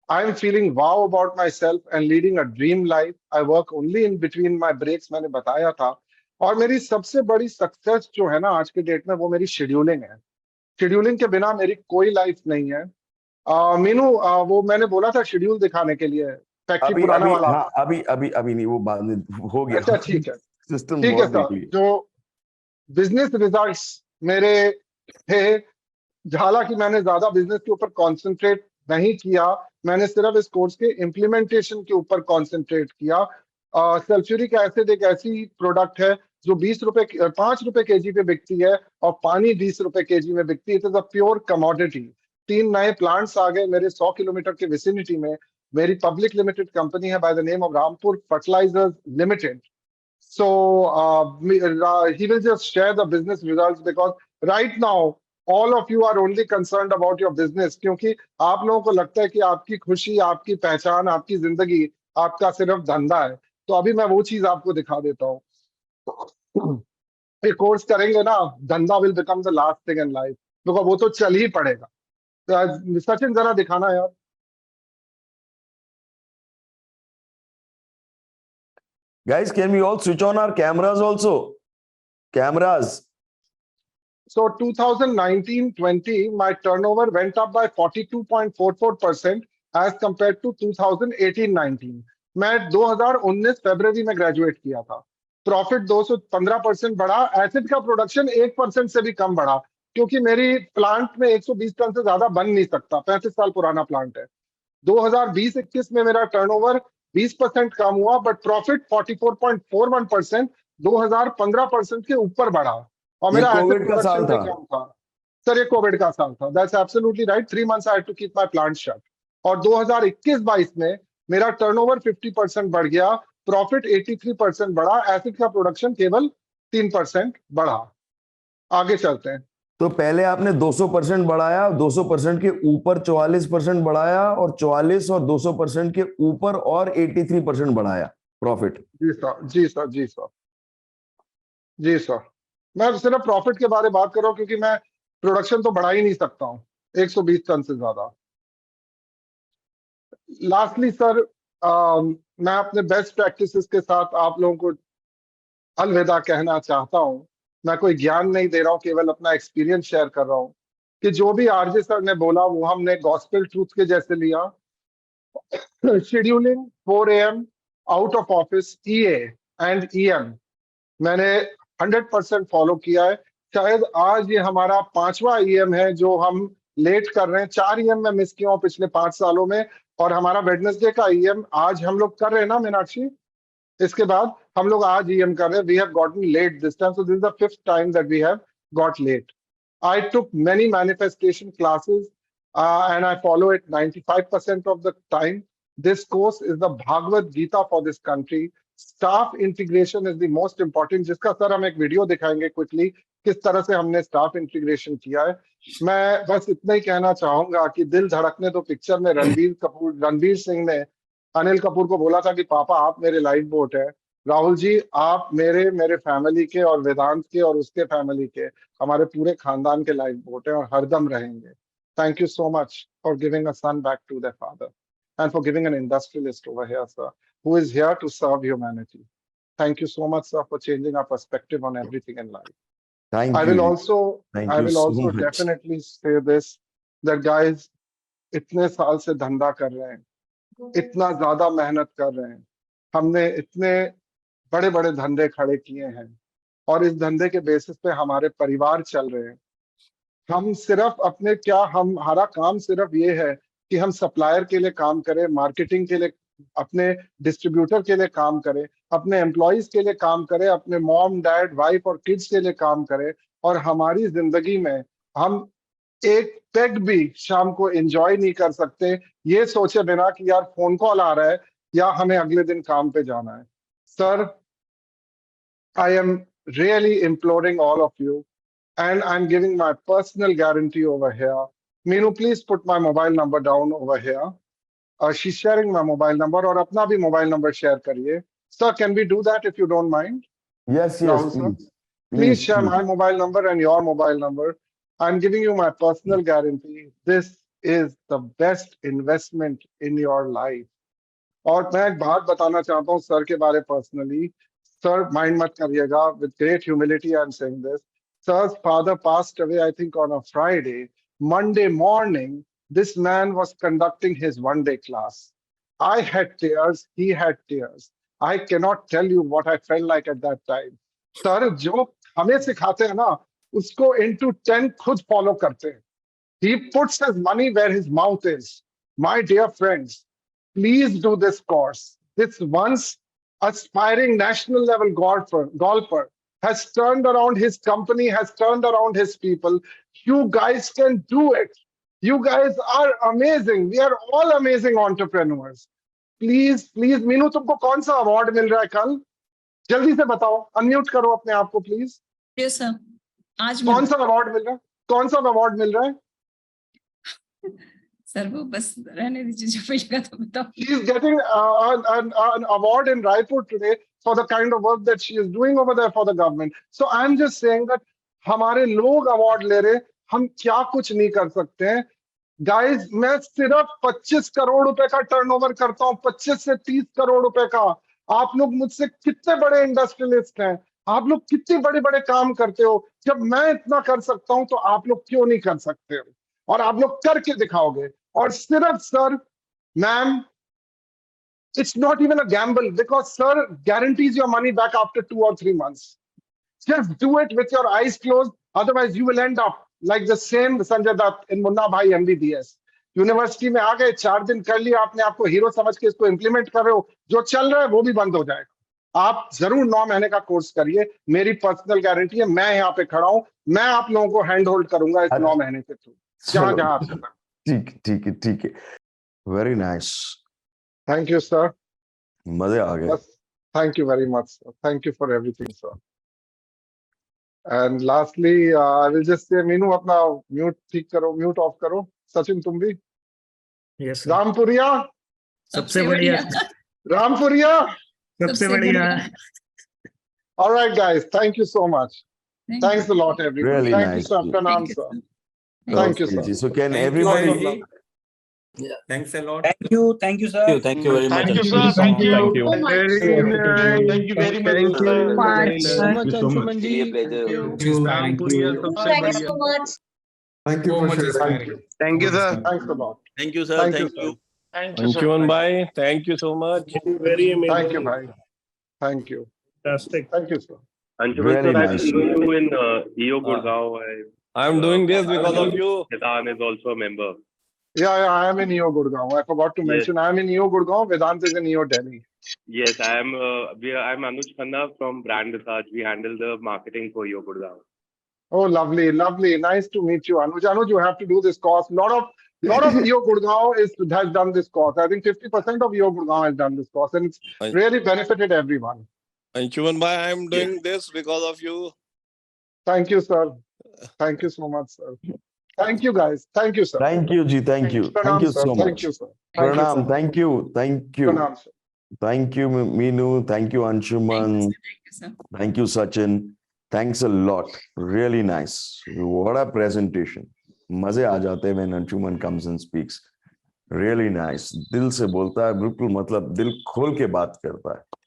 I am feeling wow about myself and leading a dream life. I work only in between my breaks, मैंने बताया था। और मेरी सबसे बड़ी success जो है ना आज के डेट में, वो मेरी शेड्यूलिंग है। शेड्यूलिंग के बिना मेरी कोई लाइफ नहीं है। मीनू, वो मैंने बोला था शेड्यूल दिखाने के लिए, फैक्ट्री अभी पुराना अभी वाला। हाँ, अभी नहीं, वो बाद में हो गया। अच्छा ठीक है, सिस्टम ठीक है बहुत सर। देख लिया। जो बिजनेस रिजल्ट्स मेरे थे, हालांकि मैंने ज्यादा बिजनेस के ऊपर कंसंट्रेट नहीं किया, मैंने सिर्फ इस कोर्स के इम्प्लीमेंटेशन के ऊपर कंसंट्रेट किया। सल्फ्यूरिक एसिड एक ऐसी प्रोडक्ट है जो 5 रुपए केजी पे बिकती है और पानी 20 रुपए केजी में बिकती है। It is a pure commodity. 3 नए प्लांट्स आ गए मेरे 100 किलोमीटर के विसिनिटी में। मेरी पब्लिक लिमिटेड कंपनी है by the name of Rampur Fertilisers Limited. So he will just share the business results because right now all of you are only concerned about your business, क्योंकि आप लोगों को लगता है कि आपकी खुशी, आपकी पहचान, आपकी जिंदगी आपका सिर्फ धंधा है। तो अभी मैं वो चीज आपको दिखा देता हूँ। ये कोर्स करेंगे ना, धंधा will become the last thing in life, because वो तो चल ही पड़ेगा। तो सचिन जरा दिखाना यार। Guys, can we all switch on our cameras also? Cameras. So 2019-20, my turnover went up by 42.44% as compared to 2018-19. मैं 2019 फरवरी में ग्रेजुएट किया था। प्रॉफिट 215% बढ़ा। एसिड का प्रोडक्शन 1% से भी कम बढ़ा, क्योंकि मेरी प्लांट में 120 टन से ज्यादा बन नहीं सकता, 35 साल पुराना प्लांट है। 2020-21 में मेरा टर्नओवर 20% कम हुआ, बट प्रॉफिट 44.41%, 2015% के ऊपर बढ़ा। और ये मेरा एसिड कोविड का साल प्रोडक्शन भी था। कम था। सर ये कोविड का साल था, that's absolutely right. 3 months I had to keep my plant shut. और 2021-22 में मेरा टर्नओवर 50% बढ़ गया, प्रॉफिट 83% बढ़ा, एसिड का प्रोडक्शन केवल 3% बढ़ा। आगे चलते हैं। तो पहले आपने 200% बढ़ाया, 200% के ऊपर 44% बढ़ाया, और 44 और 200% के ऊपर और 83% बढ़ाया प्रॉफिट। जी सर, जी सर, जी सर, जी सर। मैं सिर्फ प्रॉफिट के बारे में बात कर रहा हूँ, क्योंकि मैं प्रोडक्शन तो बढ़ा ही नहीं सकता हूँ 120 टन से ज्यादा। लास्टली सर, मैं अपने बेस्ट प्रैक्टिसेस के साथ आप लोगों को अलविदा कहना चाहता हूँ। मैं कोई ज्ञान नहीं दे रहा हूँ, केवल अपना एक्सपीरियंस शेयर कर रहा हूँ कि जो भी आरजे सर ने बोला वो हमने गॉस्पेल ट्रूथ के जैसे लिया। Scheduling 4 AM out of office, EA and EM मैंने 100% फॉलो किया है। शायद आज ये हमारा 5वां EM है जो हम लेट कर रहे हैं। 4 EM में मिस किया हूं पिछले 5 सालों में, और हमारा वेडनेसडे का EM आज हम लोग कर रहे हैं ना मीनाक्षी, इसके बाद हम लोग आज EM कर रहे हैं। We have gotten late this time, so this is the 5th time that we have got late. I took many manifestation classes and I follow it 95% of the time. This course is the Bhagavad Gita for this country. Staff integration is the most important, जिसका sir हम एक video दिखाएंगे quickly किस तरह से हमने staff integration किया है। मैं बस इतना ही कहना चाहूंगा कि दिल धड़कने दो पिक्चर में रणवीर सिंह ने अनिल कपूर को बोला था कि पापा आप मेरे लाइफ बोट है। राहुल जी आप मेरे फैमिली के और वेदांत के और उसके फैमिली के, हमारे पूरे खानदान के लाइफ बोट है और हरदम रहेंगे। Thank you so much for giving a son back to their father and for giving an industrialist over here, sir, who is here to serve humanity. Thank you so much, sir, for changing our perspective on everything in life. Thank I you. will also, Thank I you will so also much. definitely say this, that guys, इतने साल से धंधा कर रहे हैं, इतना ज्यादा मेहनत कर रहे हैं, हमने इतने बड़े बड़े धंधे खड़े किए हैं और इस धंधे के बेसिस पे हमारे परिवार चल रहे हैं। हम सिर्फ अपने क्या हमारा काम सिर्फ ये है कि हम सप्लायर के लिए काम करें, मार्केटिंग के लिए, अपने डिस्ट्रीब्यूटर के लिए काम करें, अपने एम्प्लॉयज के लिए काम करें, अपने मॉम डैड वाइफ और किड्स के लिए काम करें, और हमारी जिंदगी में हम एक पेग भी शाम को एंजॉय नहीं कर सकते ये सोचे बिना कि यार फोन कॉल आ रहा है या हमें अगले दिन काम पे जाना है। Sir, I am really imploring all of you, and I'm giving my personal guarantee over here. Meenu, please put my mobile number down over here. She's sharing my mobile number, और अपना भी mobile number share करिए. Sir, can we do that if you don't mind? Yes, Rahul, sir. please. Please share my mobile number and your mobile number. I'm giving you my personal guarantee. This is the best investment in your life. और मैं एक बात बताना चाहता हूँ sir के बारे personally. Sir, mind मत करिएगा, with great humility I'm saying this. Sir's father passed away, I think, on a Friday. Monday morning, this man was conducting his one-day class. I had tears, he had tears. I cannot tell you what I felt like at that time. Sir जो हमें सिखाते हैं ना, उसको into 10 खुद follow करते हैं। He puts his money where his mouth is. My dear friends, please do this course. This once aspiring national level golfer has turned around his company, has turned around his people. You guys can do it. You guys are amazing. We are all amazing entrepreneurs. Please, please, Meenu तुमको कौन सा award मिल रहा है कल? जल्दी से बताओ, unmute करो अपने आप को प्लीज। यस सर, आज कौन सा अवार्ड मिल रहा है? कौन सा अवार्ड मिल रहा है? सर वो बस रहने दीजिए, जो मिलेगा तो बताओ। She is getting an award in Raipur today for the kind of work that she is doing over there for the government. So I'm just saying that हमारे लोग अवार्ड ले रहे, हम क्या कुछ नहीं कर सकते हैं। गाइस, मैं सिर्फ 25 करोड़ रुपए का टर्नओवर करता हूँ, 25 से 30 करोड़ रुपए का। आप लोग मुझसे कितने बड़े इंडस्ट्रियलिस्ट हैं, आप लोग कितने बड़े बड़े काम करते हो। जब मैं इतना कर सकता हूं तो आप लोग क्यों नहीं कर सकते हो? और आप लोग करके दिखाओगे। और सिर्फ sir, ma'am, it's not even a gamble because sir guarantees your money back after 2 or 3 months. Just do it with your eyes closed, otherwise you will end up like the same Sanjay Dutt in Munna Bhai MBBS. University में आ गए, 4 दिन कर लिया, आपने आपको hero समझ के इसको इंप्लीमेंट कर रहे हो, जो चल रहा है वो भी बंद हो जाएगा। आप जरूर 9 महीने का कोर्स करिए, मेरी पर्सनल गारंटी है। मैं यहाँ पे खड़ा हूँ, मैं आप लोगों को हैंड होल्ड करूंगा इस 9 महीने के थ्रू, जहां जहां आप चलना। ठीक है, very nice. Thank you sir, मजे आ गए। Thank you very much sir, thank you for everything sir. And lastly I will just say, Meenu अपना म्यूट ठीक करो, म्यूट ऑफ करो। सचिन तुम भी। यस सर, रामपुरिया, सबसे बढ़िया, रामपुरिया, सबसे बढ़िया। All right guys, thank you so much. Thanks a lot everyone. Really Thank you nice. sir, pranam Thank you, sir. sir. Thank you Okay, sir. Ji, so can Thank you, everybody Anil. Thanks a lot. Thank you, sir. Thank you very much. Thank you, Anshuman. sir. Thank you. Thank you. So much. Thank you very much, sir. Thank you so much, Anshuman ji. Really a pleasure. Thank you. Thank you so much. Thank you for sharing. Thank you sir. Thanks a lot. Thank you, sir. Thank you, Thank you. Thank you, sir. Anshuman bhai, thank you so much. Very amazing. Thank you bhai. Thank you. Fantastic. Thank you sir. Anshuman Really sir, nice. I've seen you in EO Gurgaon. I'm doing this because of you. Ketan is also a member. Yeah, I am in EO Gurgaon. I forgot to mention, I am in EO Gurgaon. Vedant is in EO Delhi. Yes, I'm Anuj Khanna from Brand Research. We handle the marketing for EO Gurgaon. Oh, lovely, lovely. Nice to meet you, Anuj. Anuj, you have to do this course. Lot of EO Gurgaon has done this course. I think 50% of EO Gurgaon has done this course, and it's really benefited everyone. Anshuman bhai, I'm doing this because of you. Thank you, sir. Thank you so much, sir. Thank you, guys. Thank you, sir. Thank you, ji. Thank you. Thank Pranam, you sir. so Thank much. you, sir. Thank you, Pranam. sir. Thank you. Thank you. Pranam, sir. Thank you, Meenu. Thank you, Anshuman. Thank you, sir. Thank you, Sachin. Thanks a lot. Really nice. What a presentation. मजे आ जाते हैं when Anshuman comes and speaks. Really nice. दिल से बोलता है, बिल्कुल मतलब दिल खोल के बात करता है.